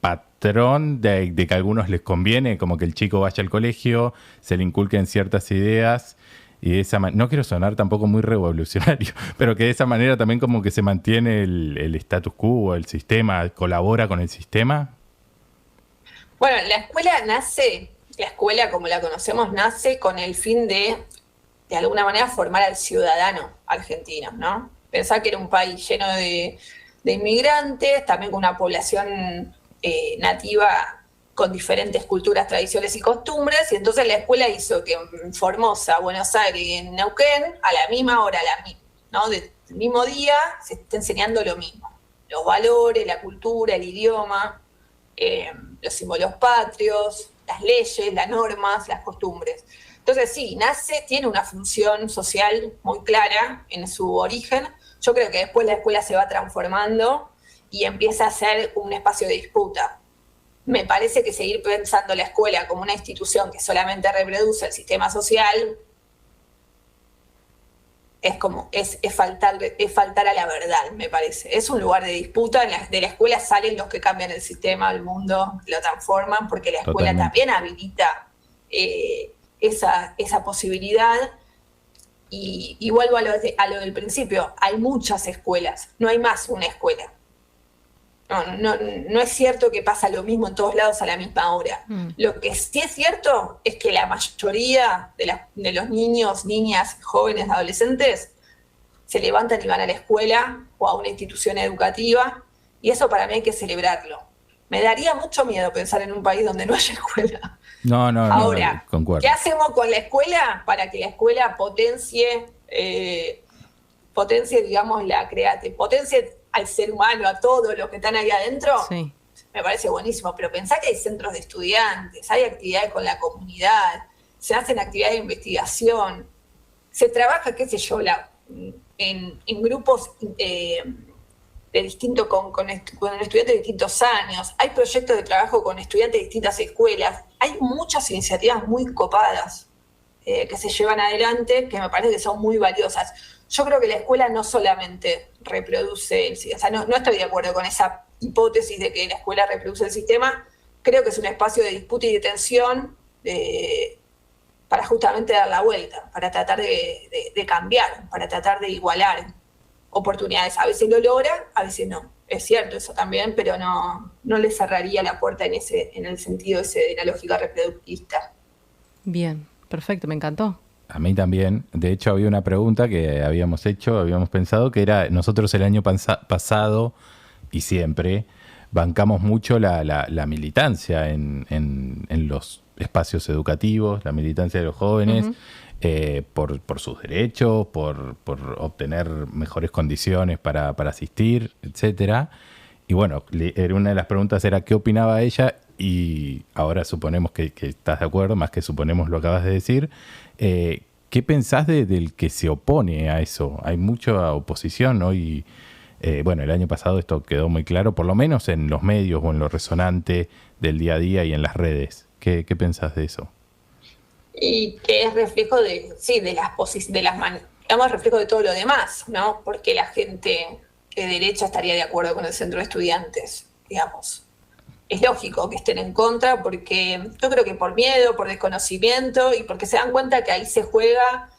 patrón de que a algunos les conviene, como que el chico vaya al colegio, se le inculquen ciertas ideas y de esa no quiero sonar tampoco muy revolucionario, pero que de esa manera también como que se mantiene el status quo, el sistema, colabora con el sistema? Bueno, la escuela como la conocemos nace con el fin de alguna manera formar al ciudadano argentino, ¿no? Pensá que era un país lleno de inmigrantes, también con una población nativa con diferentes culturas, tradiciones y costumbres, y entonces la escuela hizo que en Formosa, Buenos Aires y en Neuquén, a la misma hora, ¿no? Del mismo día, se está enseñando lo mismo. Los valores, la cultura, el idioma, los símbolos patrios, las leyes, las normas, las costumbres. Entonces sí, tiene una función social muy clara en su origen. Yo creo que después la escuela se va transformando y empieza a ser un espacio de disputa. Me parece que seguir pensando la escuela como una institución que solamente reproduce el sistema social es faltar a la verdad, me parece. Es un lugar de disputa, de la escuela salen los que cambian el sistema, el mundo, lo transforman, porque la escuela también habilita esa posibilidad. Y vuelvo a lo del principio, hay muchas escuelas, no hay más una escuela. No es cierto que pasa lo mismo en todos lados a la misma hora. Lo que sí es cierto es que la mayoría de los niños, niñas, jóvenes, adolescentes se levantan y van a la escuela o a una institución educativa, y eso para mí hay que celebrarlo. Me daría mucho miedo pensar en un país donde no haya escuela. Ahora, concuerdo. ¿Qué hacemos con la escuela para que la escuela potencie, digamos, potencie al ser humano, a todos los que están ahí adentro? Sí. Me parece buenísimo, pero pensá que hay centros de estudiantes, hay actividades con la comunidad, se hacen actividades de investigación, se trabaja, qué sé yo, en grupos de distintos, con estudiantes de distintos años, hay proyectos de trabajo con estudiantes de distintas escuelas, hay muchas iniciativas muy copadas que se llevan adelante, que me parece que son muy valiosas. Yo creo que la escuela no solamente reproduce no estoy de acuerdo con esa hipótesis de que la escuela reproduce el sistema. Creo que es un espacio de disputa y de tensión para justamente dar la vuelta, para tratar de cambiar, para tratar de igualar oportunidades. A veces lo logra, a veces no. Es cierto eso también, pero no le cerraría la puerta en el sentido ese de la lógica reproductivista. Bien, perfecto, me encantó. A mí también. De hecho, había una pregunta que habíamos pensado, que era, nosotros el año pasado y siempre bancamos mucho la militancia en los espacios educativos, la militancia de los jóvenes, por sus derechos, por obtener mejores condiciones para asistir, etcétera. bueno, una de las preguntas era qué opinaba ella, y ahora suponemos que estás de acuerdo, más que suponemos lo acabas de decir. ¿Qué pensás del que se opone a eso? Hay mucha oposición hoy. Bueno, el año pasado esto quedó muy claro, por lo menos en los medios o en lo resonante del día a día y en las redes. ¿Qué pensás de eso? Y que es reflejo digamos, reflejo de todo lo demás, ¿no? Porque la gente de derecha estaría de acuerdo con el centro de estudiantes, digamos. Es lógico que estén en contra, porque yo creo que por miedo, por desconocimiento y porque se dan cuenta que ahí se juega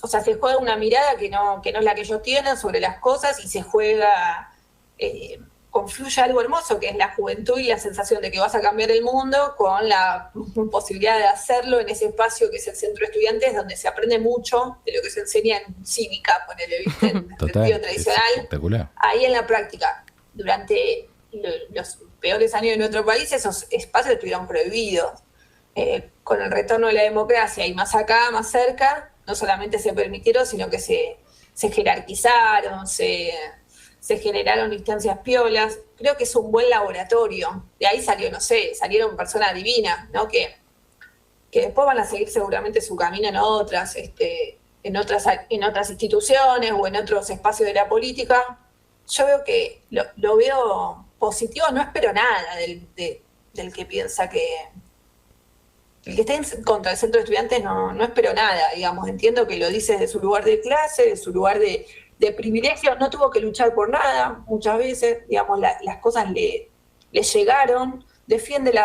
se juega una mirada que no es la que ellos tienen sobre las cosas, y se juega, confluye algo hermoso que es la juventud y la sensación de que vas a cambiar el mundo con la posibilidad de hacerlo en ese espacio que es el centro de estudiantes, donde se aprende mucho de lo que se enseña en cívica, ponele, ¿viste? En el sentido tradicional. Espectacular. Ahí en la práctica, durante los peores años de nuestro país, esos espacios estuvieron prohibidos. Con el retorno de la democracia y más acá, más cerca, no solamente se permitieron, sino que se jerarquizaron, se generaron instancias piolas. Creo que es un buen laboratorio. De ahí salieron personas divinas, ¿no? Que después van a seguir seguramente su camino en otras instituciones o en otros espacios de la política. Yo veo que lo veo positivo, no espero nada del que piensa que el que esté en contra del centro de estudiantes, no espero nada, digamos. Entiendo que lo dice desde su lugar de clase, de su lugar de privilegio, no tuvo que luchar por nada muchas veces, digamos, las cosas le llegaron, defiende el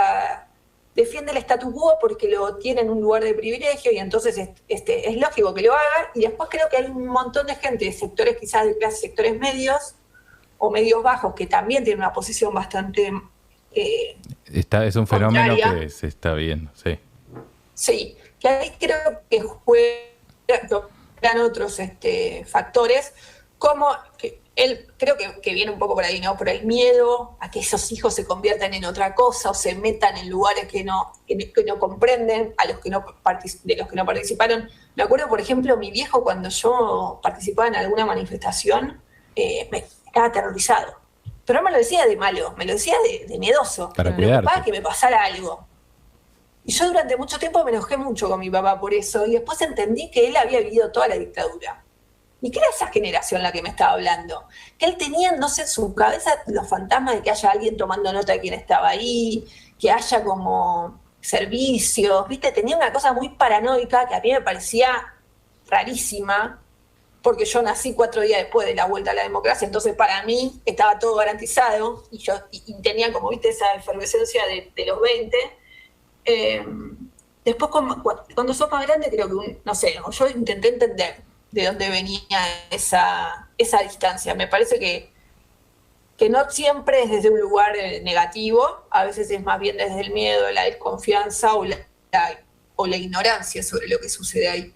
status quo porque lo tiene en un lugar de privilegio, y entonces es lógico que lo haga. Y después creo que hay un montón de gente de sectores quizás de clase, sectores medios o medios bajos, que también tienen una posición bastante es un fenómeno contraria, que se está viendo, sí. Sí, que ahí creo que juegan otros factores, como que él creo que viene un poco por ahí, ¿no? Por el miedo a que esos hijos se conviertan en otra cosa o se metan en lugares que no comprenden, de los que no participaron. Me acuerdo, por ejemplo, mi viejo, cuando yo participaba en alguna manifestación, me estaba aterrorizado. Pero no me lo decía de malo, me lo decía de miedoso. Para me cuidarte. preocupaba que me pasara algo. Y yo durante mucho tiempo me enojé mucho con mi papá por eso, y después entendí que él había vivido toda la dictadura. Y que era esa generación la que me estaba hablando. Que él tenía, no sé, en su cabeza los fantasmas de que haya alguien tomando nota de quién estaba ahí, que haya como servicios, ¿viste? Tenía una cosa muy paranoica que a mí me parecía rarísima, porque yo nací 4 días después de la vuelta a la democracia, entonces para mí estaba todo garantizado, y yo tenía como, ¿viste? Esa efervescencia de los 20. Después, cuando sos más grande, creo que, no sé, yo intenté entender de dónde venía esa distancia. Me parece que no siempre es desde un lugar negativo, a veces es más bien desde el miedo, la desconfianza o la ignorancia sobre lo que sucede ahí.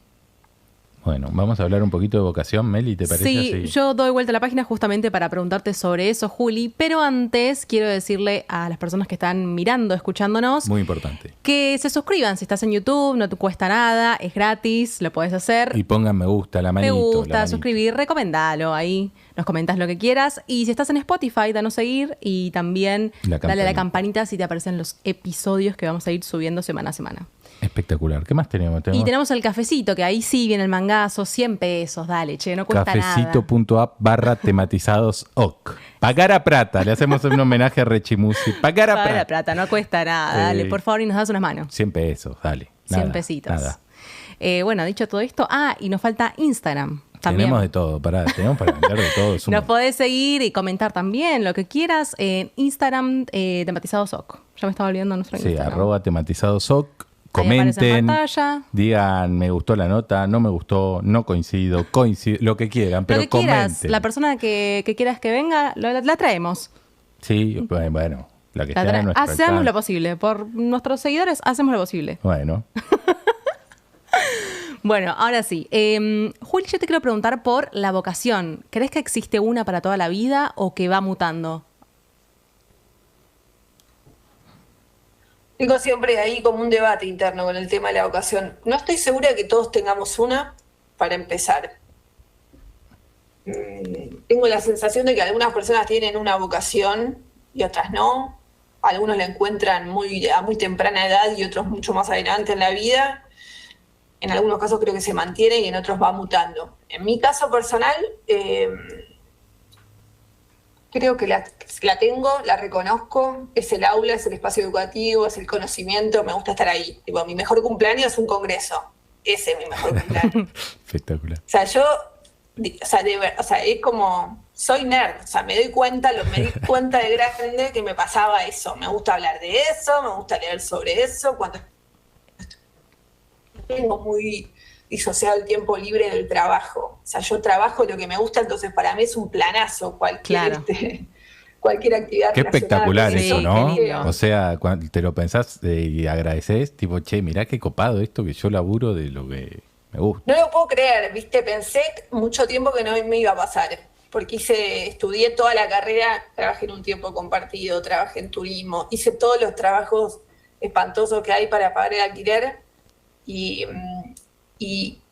Bueno, vamos a hablar un poquito de vocación, Meli, ¿te parece? Sí, así? Yo doy vuelta a la página justamente para preguntarte sobre eso, Juli, pero antes quiero decirle a las personas que están mirando, escuchándonos, muy importante, que se suscriban. Si estás en YouTube, no te cuesta nada, es gratis, lo podés hacer. Y pongan me gusta, la manito. Me gusta, suscribir, recomendalo ahí, nos comentás lo que quieras. Y si estás en Spotify, danos seguir, y también dale a la campanita si te aparecen los episodios que vamos a ir subiendo semana a semana. Espectacular. ¿Qué más tenemos? Y tenemos el cafecito, que ahí sí viene el mangazo, 100 pesos, dale, che, no cuesta nada. Cafecito.app/tematizadosoc. Pagar a Prata, le hacemos un homenaje a Rechimusi. Pagar a Prata, no cuesta nada, dale, por favor, y nos das unas manos. 100 pesos, dale. 100 pesitos. Nada. Bueno, dicho todo esto, y nos falta Instagram. También. Tenemos de todo, tenemos para vender de todo. Nos podés seguir y comentar también lo que quieras en Instagram, tematizadosoc. Ya me estaba olvidando nuestro Instagram. Sí, @tematizadosoc. Comenten, digan me gustó la nota, no me gustó, no coincido, lo que quieran, pero comenten. La persona que quieras que venga, la traemos. Sí, bueno, la que sea nuestra. Hacemos lo posible, por nuestros seguidores hacemos lo posible. Bueno. Bueno, ahora sí. Juli, yo te quiero preguntar por la vocación. ¿Crees que existe una para toda la vida o que va mutando? Tengo siempre ahí como un debate interno con el tema de la vocación. No estoy segura de que todos tengamos una para empezar. tengo la sensación de que algunas personas tienen una vocación y otras no. Algunos la encuentran a muy temprana edad y otros mucho más adelante en la vida. En algunos casos creo que se mantiene y en otros va mutando. En mi caso personal, creo que la tengo, la reconozco, es el aula, es el espacio educativo, es el conocimiento, me gusta estar ahí. Tipo, mi mejor cumpleaños es un congreso, ese es mi mejor cumpleaños. Espectacular. O sea, es como, soy nerd, o sea, me di cuenta de grande que me pasaba eso. Me gusta hablar de eso, me gusta leer sobre eso, cuando tengo muy disociado el tiempo libre del trabajo. O sea, yo trabajo lo que me gusta, entonces para mí es un planazo cualquier actividad. Qué espectacular eso, ¿no? Sí, o sea, cuando te lo pensás y agradeces, tipo, che, mirá qué copado esto que yo laburo de lo que me gusta. No lo puedo creer, ¿viste? Pensé mucho tiempo que no me iba a pasar, porque estudié toda la carrera, trabajé en un tiempo compartido, trabajé en turismo, hice todos los trabajos espantosos que hay para pagar el alquiler y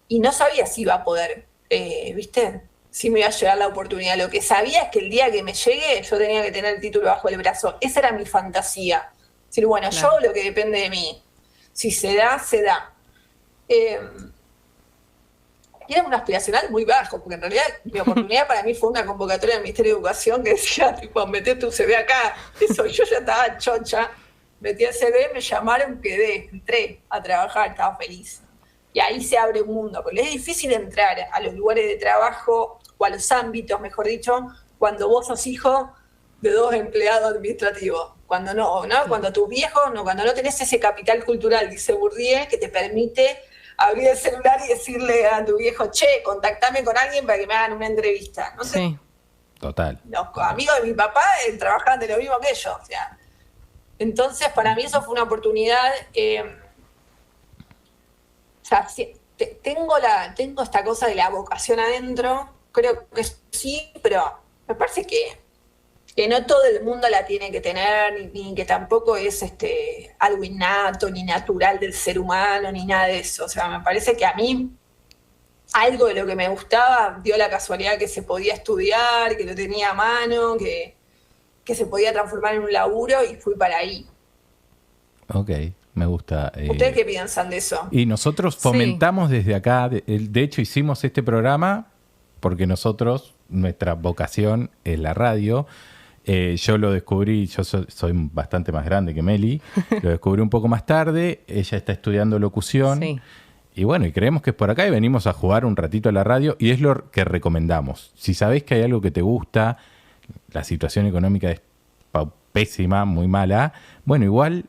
no sabía si iba a poder, ¿viste? Si me iba a llegar la oportunidad. Lo que sabía es que el día que me llegue yo tenía que tener el título bajo el brazo. Esa era mi fantasía. Decir, bueno, claro, yo lo que depende de mí. Si se da, se da. Y era un aspiracional muy bajo, porque en realidad mi oportunidad para mí fue una convocatoria del Ministerio de Educación que decía, tipo, meté tu CV acá. Eso, yo ya estaba chocha. Metí el CV, me llamaron, entré a trabajar, estaba feliz. Y ahí se abre un mundo, porque es difícil entrar a los lugares de trabajo, o a los ámbitos, mejor dicho, cuando vos sos hijo de 2 empleados administrativos. Cuando no, cuando tus viejos, cuando no tenés ese capital cultural, dice Bourdieu, que te permite abrir el celular y decirle a tu viejo, che, contactame con alguien para que me hagan una entrevista. No sé. Sí. Total. Los amigos de mi papá trabajaban de lo mismo que ellos. O sea. Entonces, para mí eso fue una oportunidad. O sea, tengo esta cosa de la vocación adentro, creo que sí, pero me parece que no todo el mundo la tiene que tener, ni que tampoco es algo innato, ni natural del ser humano, ni nada de eso. O sea, me parece que a mí algo de lo que me gustaba dio la casualidad que se podía estudiar, que lo tenía a mano, que se podía transformar en un laburo y fui para ahí. Ok. Me gusta. ¿Ustedes qué piensan de eso? Y nosotros fomentamos desde acá, de hecho hicimos este programa porque nosotros, nuestra vocación es la radio. Yo lo descubrí, yo soy bastante más grande que Meli, lo descubrí un poco más tarde, ella está estudiando locución. Sí. Y bueno, y creemos que es por acá y venimos a jugar un ratito a la radio y es lo que recomendamos. Si sabés que hay algo que te gusta, la situación económica es pésima, muy mala, bueno, igual...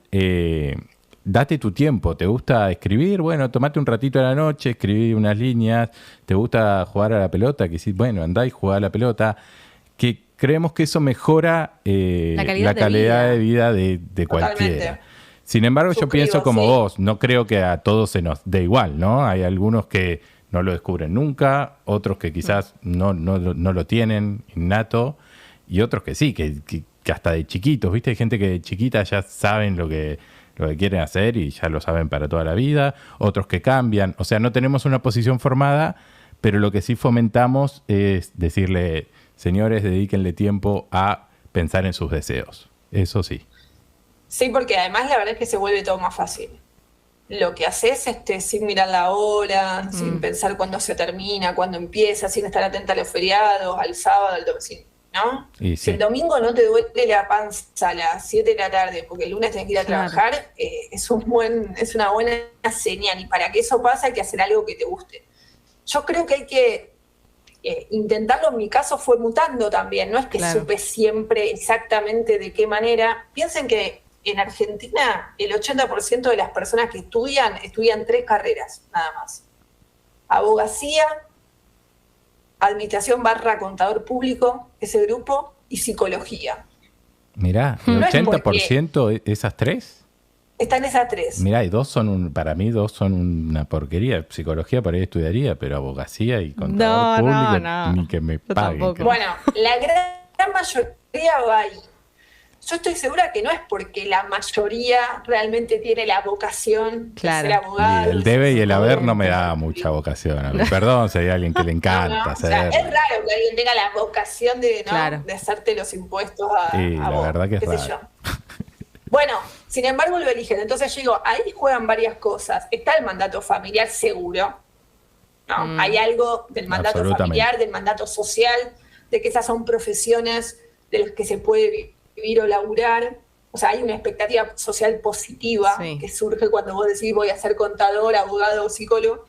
date tu tiempo. ¿Te gusta escribir? Bueno, tomate un ratito a la noche, escribí unas líneas. ¿Te gusta jugar a la pelota? Que sí, bueno, andá y jugá a la pelota. Que creemos que eso mejora la calidad de vida de cualquiera. Sin embargo, yo pienso como vos, no creo que a todos se nos dé igual, ¿no? Hay algunos que no lo descubren nunca, otros que quizás no lo tienen innato, y otros que sí, que hasta de chiquitos, ¿viste? Hay gente que de chiquita ya saben lo que quieren hacer y ya lo saben para toda la vida, otros que cambian, o sea, no tenemos una posición formada, pero lo que sí fomentamos es decirle, señores, dedíquenle tiempo a pensar en sus deseos, eso sí. Sí, porque además la verdad es que se vuelve todo más fácil. Lo que haces sin mirar la hora, sin pensar cuándo se termina, cuándo empieza, sin estar atenta a los feriados, al sábado, al domingo, ¿no? Sí. Si el domingo no te duele la panza a las 7 de la tarde porque el lunes tenés que ir a trabajar, es una buena señal. Y para que eso pase hay que hacer algo que te guste. Yo creo que hay que intentarlo. En mi caso fue mutando también. No es que supe siempre exactamente de qué manera. Piensen que en Argentina el 80% de las personas que estudian 3 carreras nada más. Abogacía, administración / contador público, ese grupo, y psicología. Mirá, ¿el 80% esas 3? Están esas 3. Mirá, y para mí 2 son una porquería. Psicología por ahí estudiaría, pero abogacía y contador público ni que me paguen. Bueno, la gran mayoría va ahí. yo estoy segura que no es porque la mayoría realmente tiene la vocación de ser abogado. Y el debe y el haber no me da mucha vocación. A mí, perdón si hay alguien que le encanta hacer. O sea, es raro que alguien tenga la vocación de hacerte los impuestos a la vos, verdad que es raro. Yo. Bueno, sin embargo lo eligen. Entonces yo digo, ahí juegan varias cosas. Está el mandato familiar seguro, ¿no? Hay algo del mandato familiar, del mandato social, de que esas son profesiones de las que se puede vivir o laburar. O sea, hay una expectativa social positiva que surge cuando vos decís voy a ser contador, abogado o psicólogo.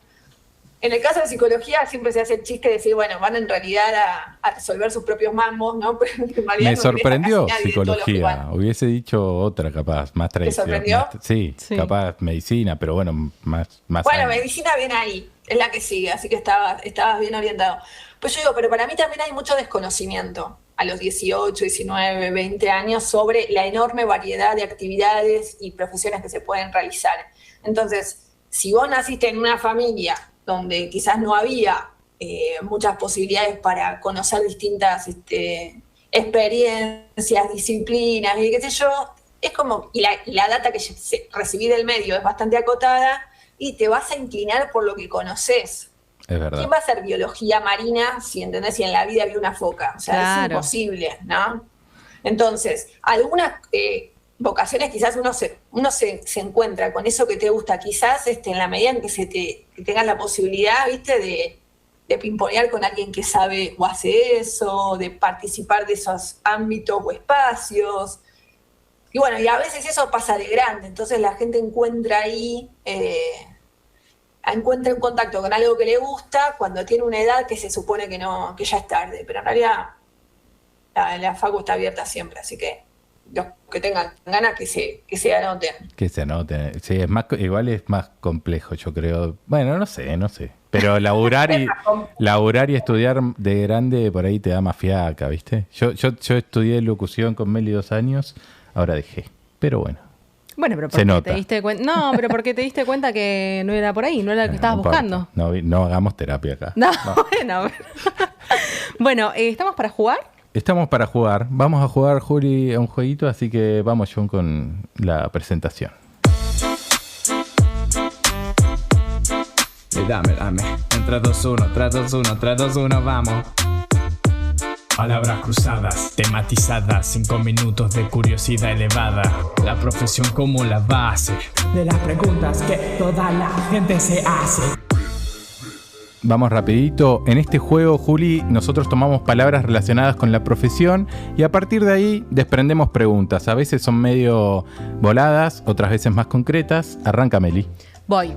En el caso de psicología siempre se hace el chiste de decir, bueno, van en realidad a resolver sus propios mambos, ¿no? Pero en realidad me sorprendió psicología, hubiese dicho otra capaz, más tradicional. ¿Te sorprendió? Sí, capaz medicina, pero bueno, más bueno, años. Medicina viene ahí, es la que sigue, así que estabas bien orientado. Pues yo digo, pero para mí también hay mucho desconocimiento a los 18, 19, 20 años sobre la enorme variedad de actividades y profesiones que se pueden realizar. Entonces, si vos naciste en una familia donde quizás no había muchas posibilidades para conocer distintas experiencias, disciplinas y qué sé yo, es como, y la data que recibí del medio es bastante acotada y te vas a inclinar por lo que conoces. Es verdad. ¿Quién va a hacer biología marina si entendés si en la vida había una foca? O sea, es imposible, ¿no? Entonces, algunas vocaciones quizás uno se encuentra con eso que te gusta, quizás en la medida en que tengas la posibilidad, ¿viste? De pimponear con alguien que sabe o hace eso, de participar de esos ámbitos o espacios. Y bueno, y a veces eso pasa de grande, entonces la gente encuentra ahí, encuentra un contacto con algo que le gusta cuando tiene una edad que se supone que ya es tarde, pero en realidad la facu está abierta siempre, así que los que tengan ganas que se anoten. Que se anoten. Sí, igual es más complejo, yo creo. Bueno, no sé. Pero laburar y estudiar de grande por ahí te da más fiaca, ¿viste? Yo estudié locución con Meli 2 años, ahora dejé. Pero bueno. Bueno, pero porque te diste cuenta. No, pero porque te diste cuenta que no era por ahí, no era lo que estabas buscando. No hagamos terapia acá. No. Bueno. Bueno, ¿estamos para jugar? Estamos para jugar. Vamos a jugar, Juli, a un jueguito, así que vamos, John, con la presentación. Dame. En 3, 2, 1, 3, 2, 1, 3, 2, 1, vamos. Palabras cruzadas, tematizadas, 5 minutos de curiosidad elevada. La profesión como la base de las preguntas que toda la gente se hace. Vamos rapidito. En este juego, Juli, nosotros tomamos palabras relacionadas con la profesión y a partir de ahí desprendemos preguntas. A veces son medio voladas, otras veces más concretas. Arranca, Meli. Voy.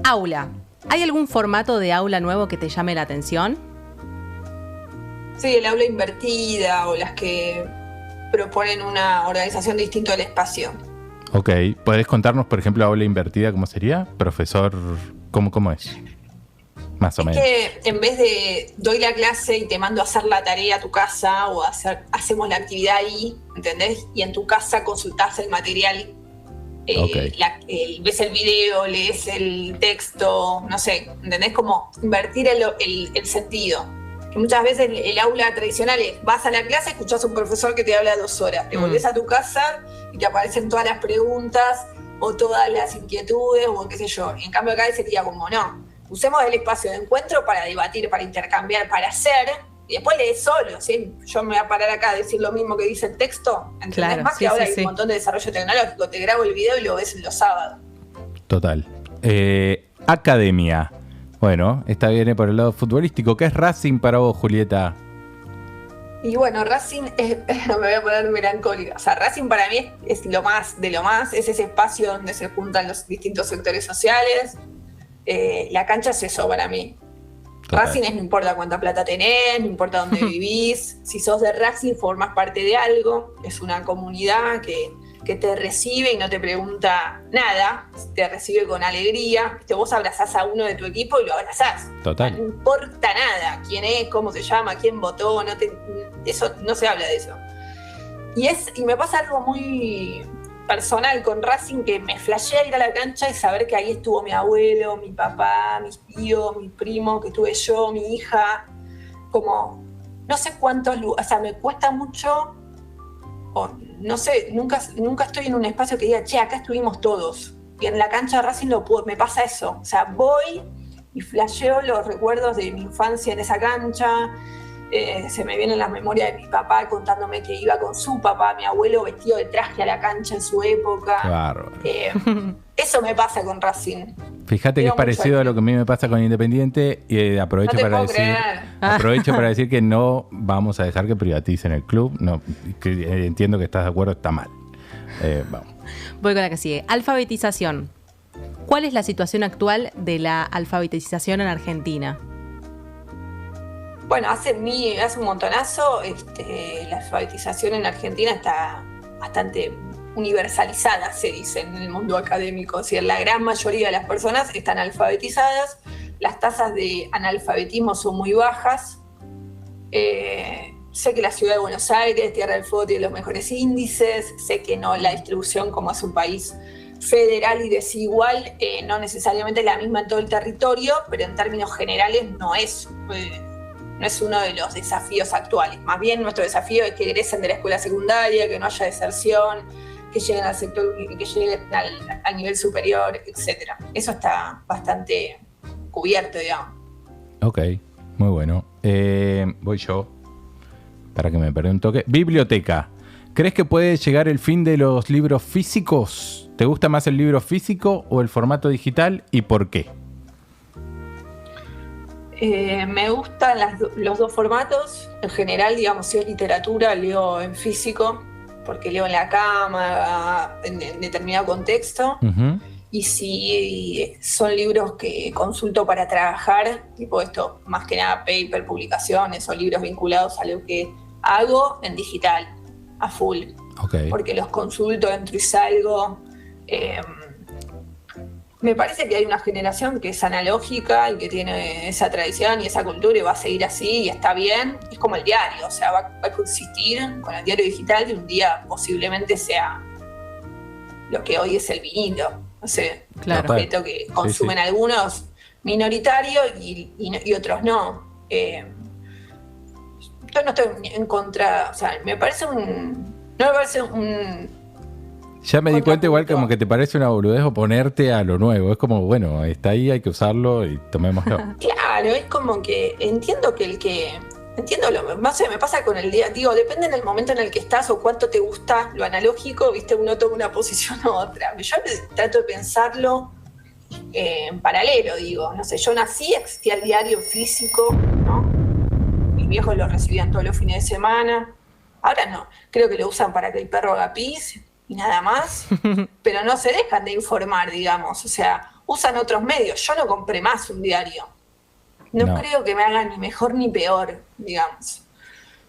Aula. ¿Hay algún formato de aula nuevo que te llame la atención? Sí, el aula invertida o las que proponen una organización distinta del espacio. Ok. ¿Podés contarnos, por ejemplo, aula invertida cómo sería? Profesor, ¿cómo es? Más o menos. Es que en vez de doy la clase y te mando a hacer la tarea a tu casa o hacemos la actividad ahí, ¿entendés? Y en tu casa consultás el material, ves el video, lees el texto, no sé, ¿entendés? Como invertir el sentido. Que muchas veces el aula tradicional es, vas a la clase, escuchás a un profesor que te habla 2 horas, te volvés a tu casa y te aparecen todas las preguntas o todas las inquietudes o qué sé yo. En cambio acá sería como, no. Usemos el espacio de encuentro para debatir, para intercambiar, para hacer, y después lees solo, ¿sí? Yo me voy a parar acá a decir lo mismo que dice el texto, ¿entendés? Claro, más que ahora hay un montón de desarrollo tecnológico, te grabo el video y lo ves los sábados. Total. Academia. Bueno, esta viene por el lado futbolístico. ¿Qué es Racing para vos, Julieta? Y bueno, Racing me voy a poner melancólica. O sea, Racing para mí es lo más de lo más, es ese espacio donde se juntan los distintos sectores sociales. La cancha es eso para mí. Total. Racing es no importa cuánta plata tenés, no importa dónde vivís. Si sos de Racing, formás parte de algo. Es una comunidad que te recibe y no te pregunta nada. Te recibe con alegría. Vos abrazás a uno de tu equipo y lo abrazás. Total. No importa nada. Quién es, cómo se llama, quién votó. Eso, no se habla de eso. Y me pasa algo muy personal con Racing, que me flashea ir a la cancha y saber que ahí estuvo mi abuelo, mi papá, mis tíos, mi primo, que estuve yo, mi hija, como no sé cuántos lugares, o sea, me cuesta mucho, no sé, nunca estoy en un espacio que diga, che, acá estuvimos todos. Y en la cancha de Racing me pasa eso. O sea, voy y flasheo los recuerdos de mi infancia en esa cancha. Se me vienen las memorias de mi papá contándome que iba con su papá, mi abuelo vestido de traje a la cancha en su época. Claro. Eso me pasa con Racing. Fíjate que es parecido a lo que a mí me pasa con Independiente y aprovecho para decir que no vamos a dejar que privaticen el club. No, que entiendo que estás de acuerdo, está mal. Vamos. Voy con la que sigue. Alfabetización. ¿Cuál es la situación actual de la alfabetización en Argentina? Bueno, hace un montonazo la alfabetización en Argentina está bastante universalizada, se dice en el mundo académico. O sea, la gran mayoría de las personas están alfabetizadas, las tasas de analfabetismo son muy bajas. Sé que la ciudad de Buenos Aires, Tierra del Fuego, tiene los mejores índices. Sé que no, la distribución, como es un país federal y desigual, no necesariamente es la misma en todo el territorio, pero en términos generales no es uno de los desafíos actuales. Más bien nuestro desafío es que egresen de la escuela secundaria, que no haya deserción, que lleguen al sector, que lleguen al nivel superior, etc. Eso está bastante cubierto, digamos. Ok, muy bueno. Voy yo, para que me perdí un toque. Biblioteca. ¿Crees que puede llegar el fin de los libros físicos? ¿Te gusta más el libro físico o el formato digital y por qué? Me gustan los dos formatos. En general, digamos, si es literatura, leo en físico, porque leo en la cama, en determinado contexto. Uh-huh. Y si son libros que consulto para trabajar, tipo esto, más que nada paper, publicaciones o libros vinculados a lo que hago, en digital, a full. Okay. Porque los consulto, entro y salgo. Me parece que hay una generación que es analógica y que tiene esa tradición y esa cultura y va a seguir así y está bien. Es como el diario, o sea, va a coexistir con el diario digital y un día posiblemente sea lo que hoy es el vinilo. No sé, claro. El objeto que consumen algunos minoritario y otros no. Yo no estoy en contra, o sea, no me parece un ya me di cuenta igual como que te parece una boludez oponerte a lo nuevo. Es como, bueno, está ahí, hay que usarlo y tomémoslo. Claro, es como que entiendo no sé, me pasa con el día, digo, depende del momento en el que estás o cuánto te gusta lo analógico, viste, uno toma una posición u otra. Yo trato de pensarlo en paralelo, digo, no sé, yo nací, existía el diario físico, ¿no? Mis viejos lo recibían todos los fines de semana. Ahora no, creo que lo usan para que el perro haga pis y nada más, pero no se dejan de informar, digamos, o sea, usan otros medios. Yo no compré más un diario. No creo que me haga ni mejor ni peor, digamos.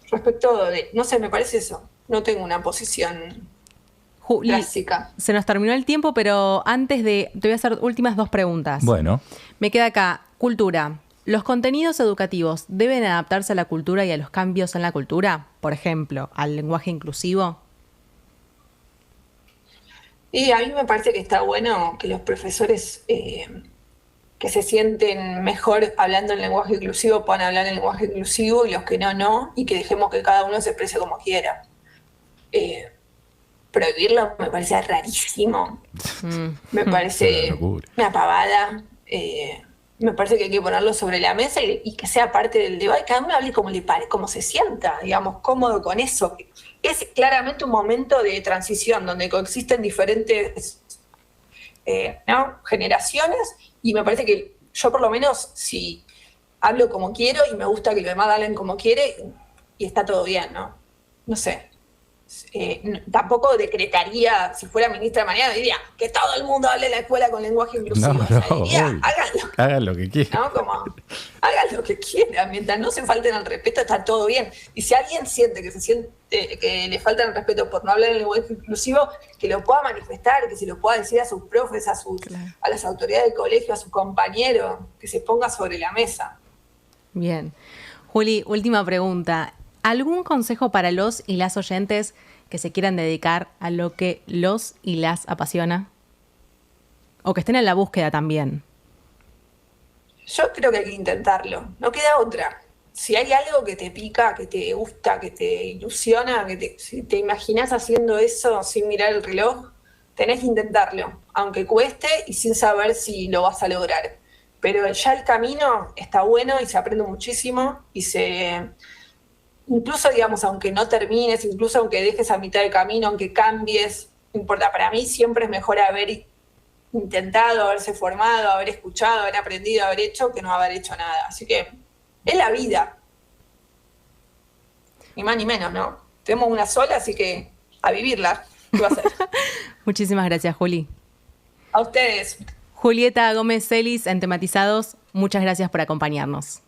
Respecto de, no sé, me parece eso. No tengo una posición clásica. Se nos terminó el tiempo, pero antes te voy a hacer últimas 2 preguntas. Bueno. Me queda acá, cultura. ¿Los contenidos educativos deben adaptarse a la cultura y a los cambios en la cultura? Por ejemplo, al lenguaje inclusivo. Y a mí me parece que está bueno que los profesores que se sienten mejor hablando en lenguaje inclusivo puedan hablar en lenguaje inclusivo y los que no, y que dejemos que cada uno se exprese como quiera. Prohibirlo me parece rarísimo. Me parece una pavada. Me parece que hay que ponerlo sobre la mesa y que sea parte del debate. Cada uno hable como se sienta, digamos, cómodo con eso. Es claramente un momento de transición donde coexisten diferentes generaciones y me parece que yo por lo menos si hablo como quiero y me gusta que los demás hablen como quiere y está todo bien, ¿no? No sé. Tampoco decretaría, si fuera ministra de mañana, diría que todo el mundo hable en la escuela con lenguaje inclusivo. Diría, hagan lo que quieran. ¿No? Como, hagan lo que quieran, mientras no se falten al respeto, está todo bien. Y si alguien siente que le faltan el respeto por no hablar en lenguaje inclusivo, que lo pueda manifestar, que se lo pueda decir a sus profes, a las autoridades del colegio, a sus compañeros, que se ponga sobre la mesa. Bien. Juli, última pregunta. ¿Algún consejo para los y las oyentes que se quieran dedicar a lo que los y las apasiona? O que estén en la búsqueda también. Yo creo que hay que intentarlo, no queda otra. si hay algo que te pica, que te gusta, que te ilusiona, si te imaginas haciendo eso sin mirar el reloj, tenés que intentarlo, aunque cueste y sin saber si lo vas a lograr. Pero ya el camino está bueno y se aprende muchísimo y incluso, digamos, aunque no termines, incluso aunque dejes a mitad de camino, aunque cambies, no importa, para mí siempre es mejor haber intentado, haberse formado, haber escuchado, haber aprendido, haber hecho, que no haber hecho nada. Así que es la vida. Ni más ni menos, ¿no? Tenemos una sola, así que a vivirla. ¿Qué va a hacer? Muchísimas gracias, Juli. A ustedes. Julieta Gómez Celis en Tematizados, muchas gracias por acompañarnos.